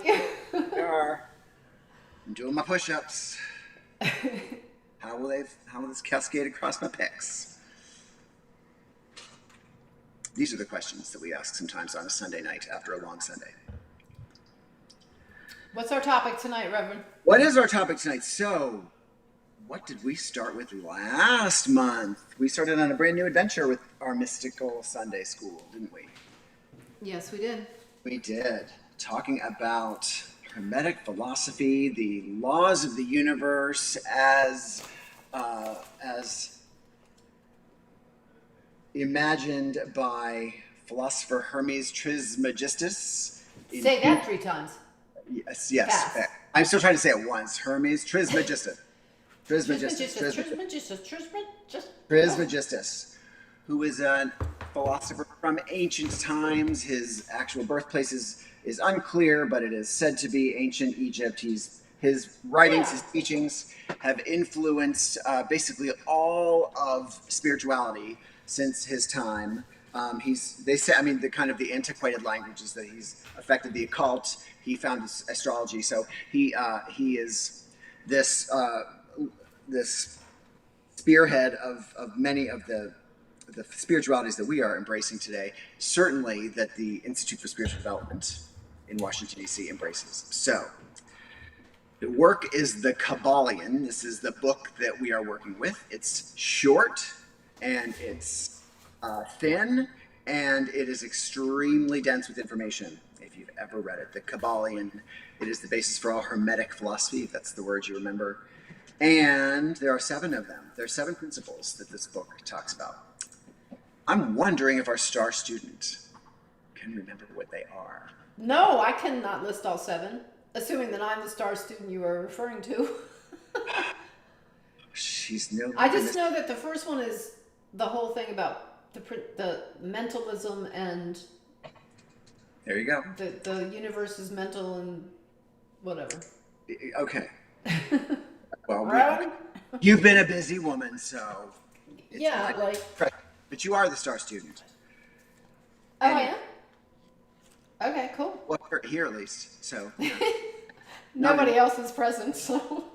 I'm doing my push-ups. How will this cascade across my pecs? These are the questions that we ask sometimes on a Sunday night after a long Sunday. What's our topic tonight, Reverend? What is our topic tonight? So, what did we start with last month? We started on a brand new adventure with our mystical Sunday school, didn't we? Yes, we did. We did. Talking about Hermetic philosophy, the laws of the universe as imagined by philosopher Hermes Trismegistus. Say that 3 times. Yes. Fast. I'm still trying to say it once. Hermes Trismegistus. Trismegistus, who is a philosopher from ancient times. His actual birthplace is unclear, but it is said to be ancient Egypt. His writings, his teachings have influenced basically all of spirituality since his time. The antiquated languages that he's affected the occult. He found astrology, so he is this spearhead of many of the spiritualities that we are embracing today. Certainly, that the Institute for Spiritual Development in Washington, D.C. embraces. So the work is the Kybalion. This is the book that we are working with. It's short and it's thin, and it is extremely dense with information. If you've ever read it, the Kybalion, it is the basis for all Hermetic philosophy, if that's the word you remember. And there are 7 of them. There are 7 principles that this book talks about. I'm wondering if our star student can remember what they are. No, I cannot list all 7, assuming that I'm the star student you are referring to. She's no. I just know that the first one is the whole thing about the mentalism and There you go. the universe is mental and whatever. Okay. Well, Right? you've been a busy woman, so it's Yeah, fine. like. But you are the star student. Oh, I am? Okay, cool. Well, here at least. So. Yeah. Nobody else is present, so.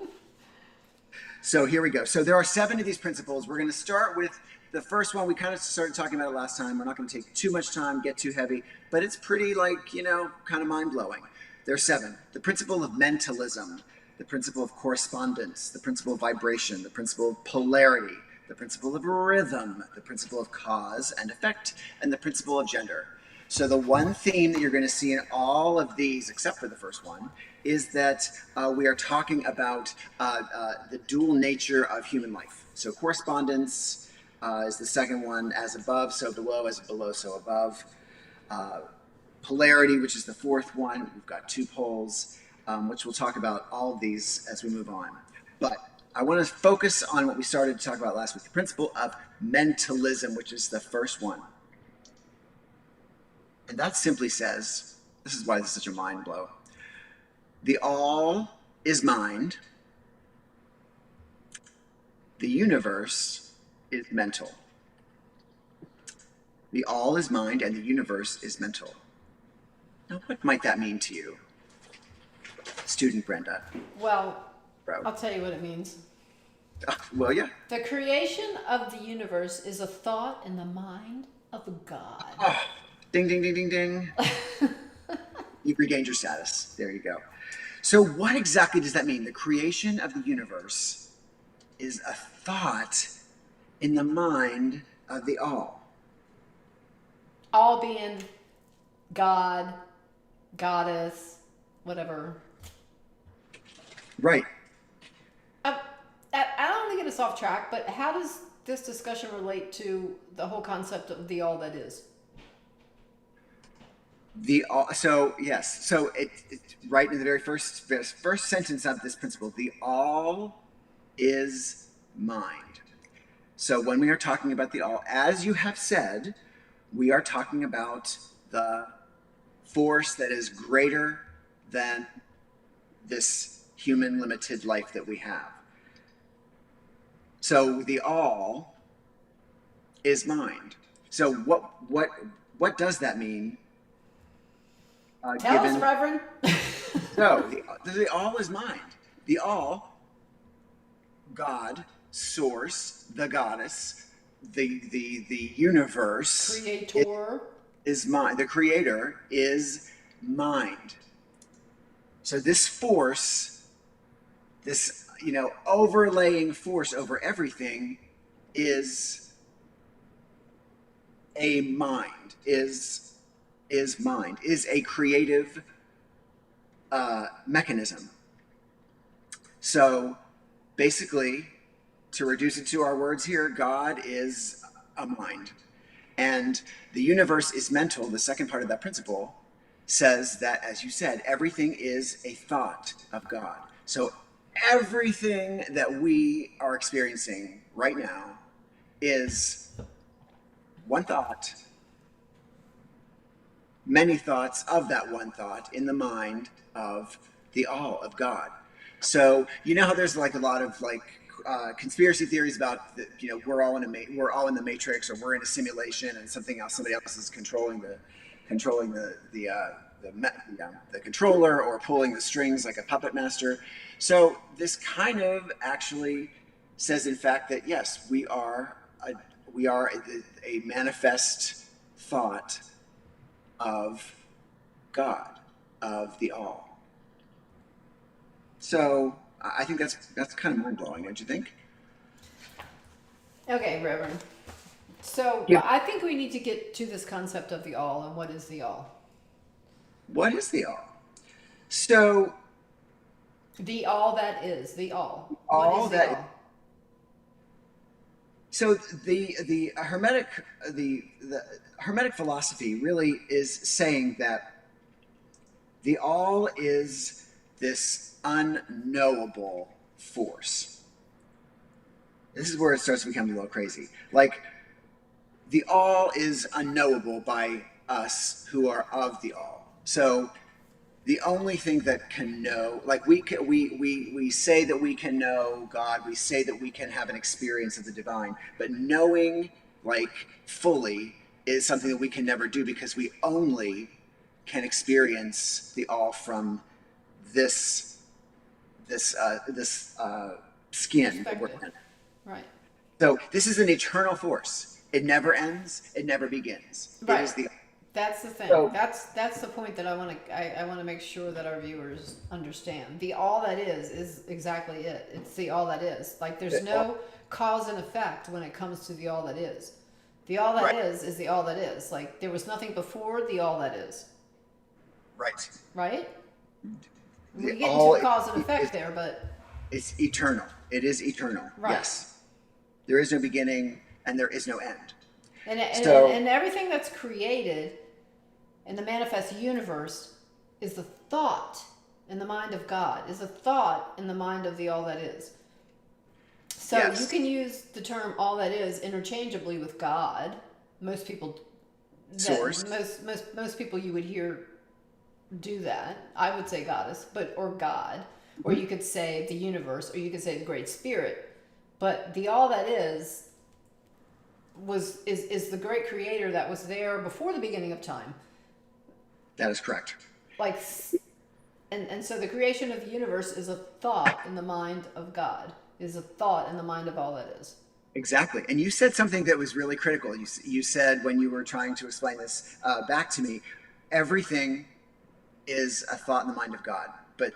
So here we go. So there are 7 of these principles. We're going to start with the first one. We kind of started talking about it last time. We're not going to take too much time, get too heavy, but it's pretty, like, you know, kind of mind-blowing. There are 7. The principle of mentalism, the principle of correspondence, the principle of vibration, the principle of polarity, the principle of rhythm, the principle of cause and effect, and the principle of gender. So the one theme that you're going to see in all of these, except for the first one, is that we are talking about the dual nature of human life. So correspondence is the second one, as above, so below, as below, so above. Polarity, which is the fourth one. We've got 2 poles, which we'll talk about all of these as we move on. But I want to focus on what we started to talk about last week, the principle of mentalism, which is the first one. And that simply says, this is why this is such a mind blow. The all is mind. The universe is mental. The all is mind and the universe is mental. Now, what might that mean to you, student Brenda? Well, Bro. I'll tell you what it means. Well, yeah. The creation of the universe is a thought in the mind of God. Oh, ding, ding, ding, ding, ding. You've regained your status. There you go. So what exactly does that mean? The creation of the universe is a thought in the mind of the all. All being God, goddess, whatever. Right. I don't want to get us off track, but how does this discussion relate to the whole concept of the all that is? The all, so yes, so it right in the very first sentence of this principle, the all is mind. So when we are talking about the all, as you have said, we are talking about the force that is greater than this human limited life that we have. So the all is mind. So what does that mean? Tell us, Reverend. No, the all is mind. The all, God, source, the goddess, the universe, Creator is mind. The creator is mind. So this force, this overlaying force over everything, is a mind. Is mind. Is a creative mechanism. So basically, to reduce it to our words here, God is a mind. And the universe is mental. The second part of that principle says that, as you said, everything is a thought of God. So everything that we are experiencing right now is one thought, many thoughts of that one thought in the mind of the all of God. So you know how there's like a lot of conspiracy theories about we're all in the matrix, or we're in a simulation and somebody else is controlling the controller, or pulling the strings like a puppet master. So this kind of actually says, in fact, that yes, we are a manifest thought of God. of the all. So I think that's kind of mind-blowing, don't you think? Okay, Reverend. So Yeah. I think we need to get to this concept of the all and what is the all. What is the all? So The all that is, the all. What all is the that all? so the Hermetic philosophy really is saying that the all is this unknowable force. This is where it starts to become a little crazy. Like, the all is unknowable by us who are of the all. So the only thing that can know, like, we say that we can know God, we say that we can have an experience of the divine, but knowing, like, fully is something that we can never do, because we only can experience the all from this skin that we're Perspective. in. Right. So this is an eternal force. It never ends. It never begins. Right. It is the. That's the thing. So, That's the point that I want to make sure that our viewers understand. The all that is exactly it. It's the all that is. Like, there's no cause and effect when it comes to the all that is. The all that right. is the all that is. Like, there was nothing before the all that is. Right. Right? We The get all into the cause and is- effect there, but It's eternal. It is eternal. Right. Yes. There is no beginning and there is no end. and everything that's created in the manifest universe is a thought in the mind of God, is a thought in the mind of the all that is. So Yes. you can use the term all that is interchangeably with God. Most people Source. most people you would hear do that. I would say goddess, or God, or you could say the universe, or you could say the great spirit. But the all that is the great creator that was there before the beginning of time. That is correct. Like, and so the creation of the universe is a thought in the mind of God, is a thought in the mind of all that is. Exactly. And you said something that was really critical. You said, when you were trying to explain this back to me, everything is a thought in the mind of God, but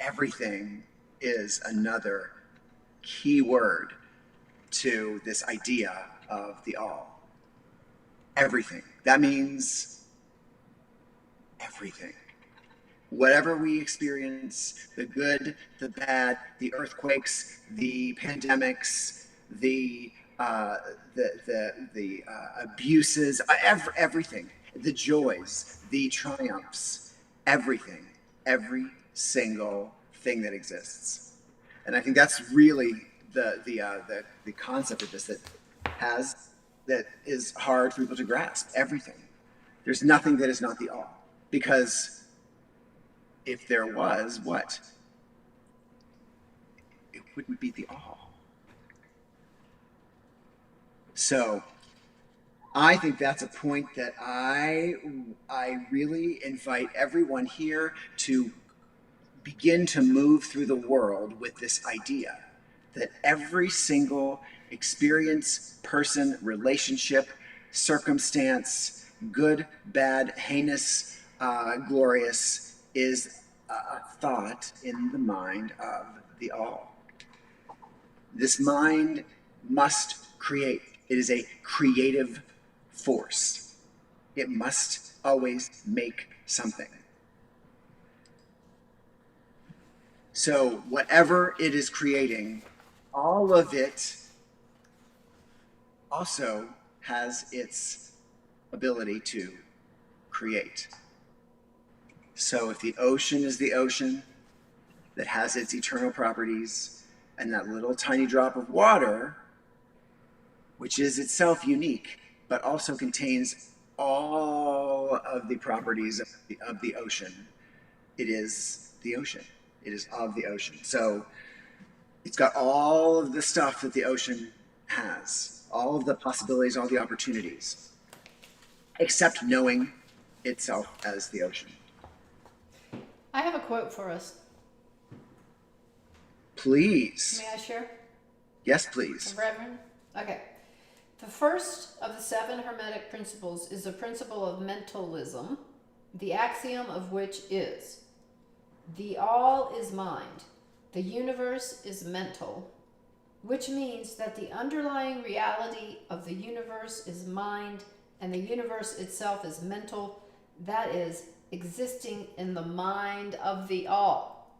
everything is another key word to this idea of the all. Everything. That means everything. Whatever we experience, the good, the bad, the earthquakes, the pandemics, the abuses, everything, the joys, the triumphs, everything, every single thing that exists. And I think that's really the concept of this that is hard for people to grasp. Everything. There's nothing that is not the all, because if there was, what? It wouldn't be the all. So I think that's a point that I really invite everyone here to begin to move through the world with this idea that every single experience, person, relationship, circumstance, good, bad, heinous, glorious, is a thought in the mind of the all. This mind must create. It is a creative force. It must always make something. So whatever it is creating, all of it also has its ability to create. So if the ocean is the ocean that has its eternal properties, and that little tiny drop of water, which is itself unique, but also contains all of the properties of the ocean, it is the ocean. It is of the ocean. So it's got all of the stuff that the ocean has, all of the possibilities, all the opportunities, except knowing itself as the ocean. I have a quote for us. Please. May I share? Yes, please. Reverend? Okay. The first of the 7 Hermetic principles is the principle of mentalism, the axiom of which is, the all is mind, the universe is mental, which means that the underlying reality of the universe is mind and the universe itself is mental, that is, existing in the mind of the all.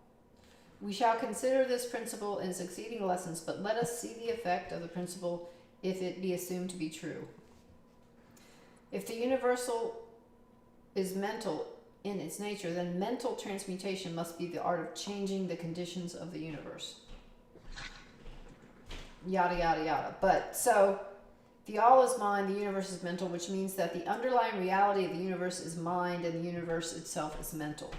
We shall consider this principle in succeeding lessons, but let us see the effect of the principle if it be assumed to be true. If the universal is mental in its nature, then mental transmutation must be the art of changing the conditions of the universe. Yada, yada, yada. But so the all is mind, the universe is mental, which means that the underlying reality of the universe is mind and the universe itself is mental.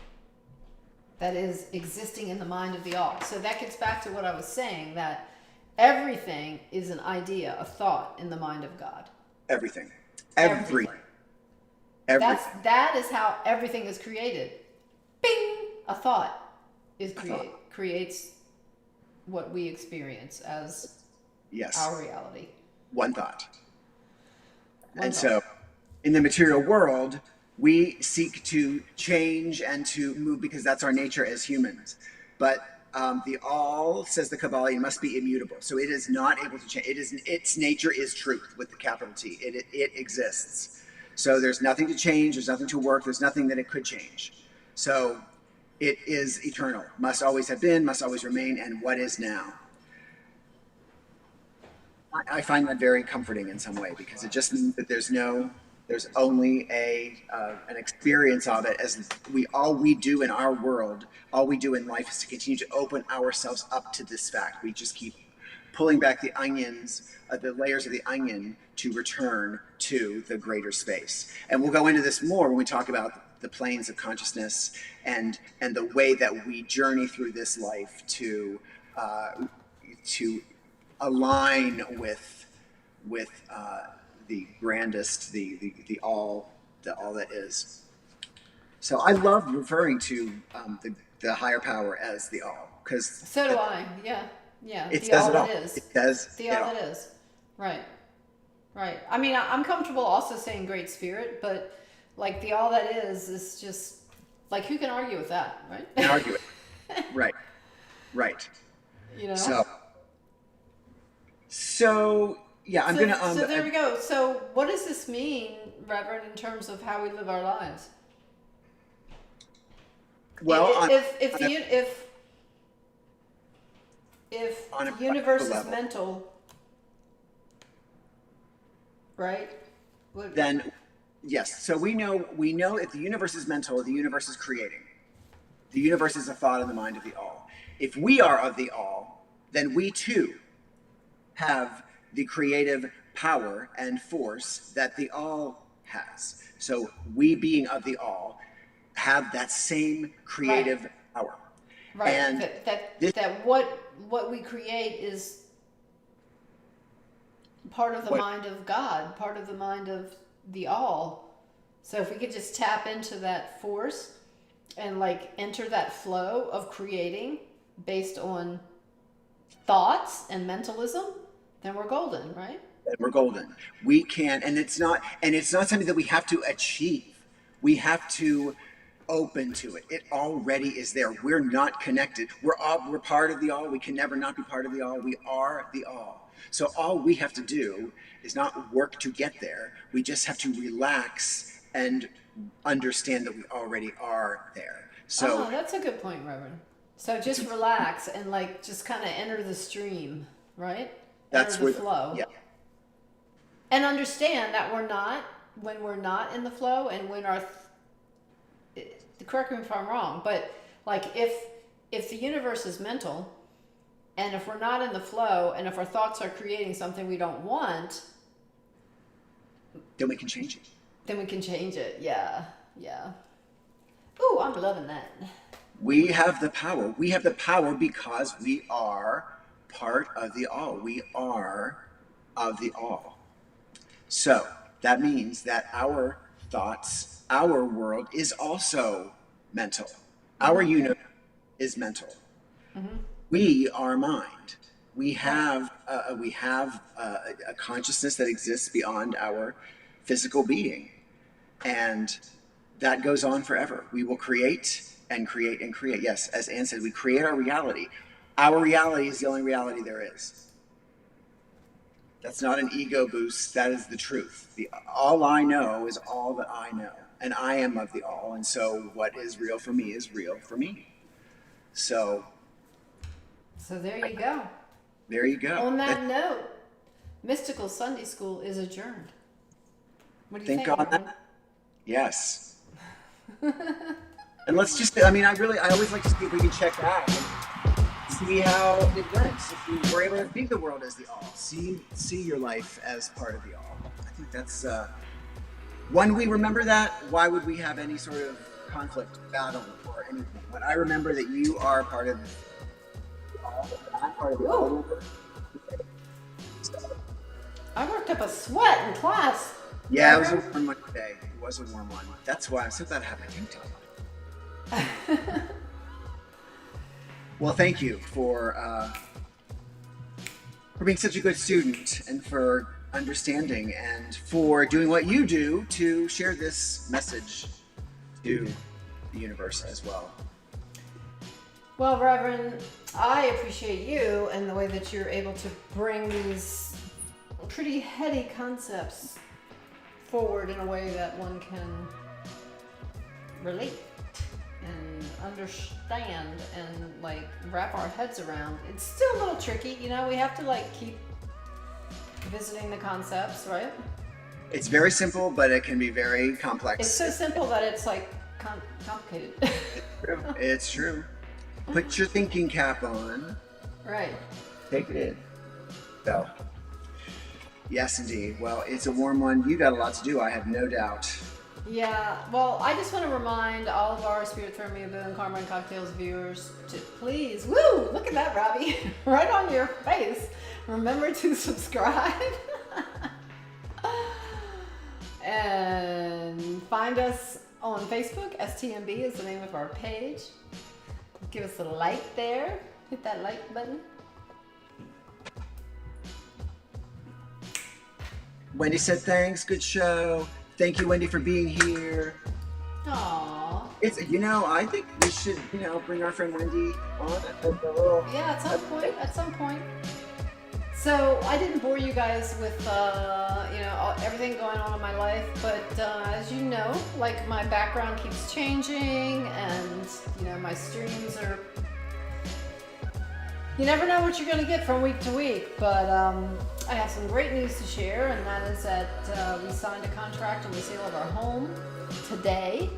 That is, existing in the mind of the all. So that gets back to what I was saying, that everything is an idea, a thought in the mind of God. Everything. Everything. That is how everything is created. Bing! A thought is creates what we experience as our reality. One thought. So in the material world, we seek to change and to move because that's our nature as humans. But the all, says the Kybalion, must be immutable. So it is not able to change. Its nature is truth with the capital T. It exists. So there's nothing to change. There's nothing to work. There's nothing that it could change. So it is eternal. Must always have been, must always remain, and what is now. I find that very comforting in some way because it just means that there's only an experience of it as all we do in our world, all we do in life is to continue to open ourselves up to this fact. We just keep pulling back the onions, the layers of the onion to return to the greater space. And we'll go into this more when we talk about the planes of consciousness and the way that we journey through this life to align with the grandest, the all that is. So I love referring to the higher power as the all, because so do I. Yeah. It the says all it all. that is. It says the all that is. Right. I mean, I'm comfortable also saying great spirit, but like the all that is just like, who can argue with that, right? Can argue it. Right. You know. So yeah, I'm gonna. So there we go. So what does this mean, Reverend, in terms of how we live our lives? Well, if the universe is mental, right? Then yes. So we know if the universe is mental, the universe is creating. The universe is a thought in the mind of the all. If we are of the all, then we too have the creative power and force that the all has. So we, being of the all, have that same creative power. Right. And that what we create is part of the mind of God, part of the mind of the all. So if we could just tap into that force and like enter that flow of creating based on thoughts and mentalism, then we're golden, right? We're golden. We can, and it's not something that we have to achieve. We have to open to it. It already is there. We're not connected. We're part of the all. We can never not be part of the all. We are the all. So all we have to do is not work to get there. We just have to relax and understand that we already are there. So that's a good point, Reverend. So just relax and like just kind of enter the stream, right? That's enter the flow. Yeah. And understand that when we're not in the flow, and when correct me if I'm wrong, but like if the universe is mental, and if we're not in the flow, and if our thoughts are creating something we don't want, then we can change it. Yeah. Ooh, I'm loving that. We have the power. We have the power because we are part of the all. We are of the all. So that means that our thoughts, our world is also mental. Our universe is mental. Mm-hmm. We are mind. We have a consciousness that exists beyond our physical being, and that goes on forever. We will create and create and create. Yes, as Anne said, we create our reality. Our reality is the only reality there is. That's not an ego boost. That is the truth. All I know is all that I know. And I am of the all. And so what is real for me is real for me. So there you go. there you go. On that note, Mystical Sunday School is adjourned. What do you think? Thank God that. Yes. And let's just, I always like to see if we can check back and see how it went. If you were able to see the world as the all, see your life as part of the all. I think that's, when we remember that, why would we have any sort of conflict, battle, or anything? When I remember that you are part of the all, and I'm part of the all. I worked up a sweat in class. Yeah, it was a warm one today. It was a warm one. That's why I'm so glad I have my tank top on. Well, thank you for being such a good student and for understanding and for doing what you do to share this message to the universe as well. Well, Reverend, I appreciate you and the way that you're able to bring these pretty heady concepts forward in a way that one can relate and understand and like wrap our heads around. It's still a little tricky, we have to like keep visiting the concepts, right? It's very simple, but it can be very complex. It's so simple that it's like complicated. It's true. Put your thinking cap on. Right. Take it in. So, yes, indeed. Well, it's a warm one. You got a lot to do, I have no doubt. Yeah, well, I just want to remind all of our Spirit Throw Me a Bone, Karma Kocktails viewers to please, woo, look at that, Robbie, right on your face. Remember to subscribe. And find us on Facebook. STMB is the name of our page. Give us a like there. Hit that like button. Wendy said thanks, good show. Thank you, Wendy, for being here. Aww. It's, I think we should, bring our friend Wendy on a little. Yeah, at some point. So I didn't bore you guys with, everything going on in my life, but as you know, like my background keeps changing and, my streams are, you never know what you're going to get from week to week, but I have some great news to share, and that is that we signed a contract on the sale of our home today.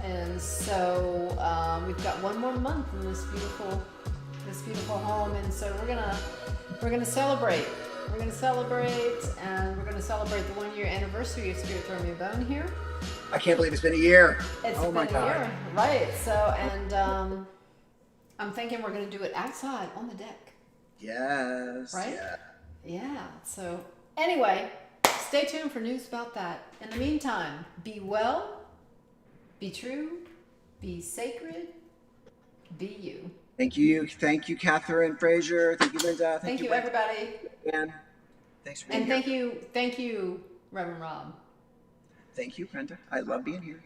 And so we've got one more month in this beautiful home, and so we're gonna celebrate. We're gonna celebrate, and we're gonna celebrate the 1 year anniversary of Spirit Throw Me a Bone here. I can't believe it's been a year. It's been a year, right? So, and I'm thinking we're gonna do it outside on the deck. Yes. Right? Yeah. Yeah. So anyway, stay tuned for news about that. In the meantime, be well, be true, be sacred, be you. Thank you, Catherine Frazier. Thank you, Linda. Thank you, everybody. And thanks for being here. And thank you, Reverend Rob. Thank you, Brenda. I love being here.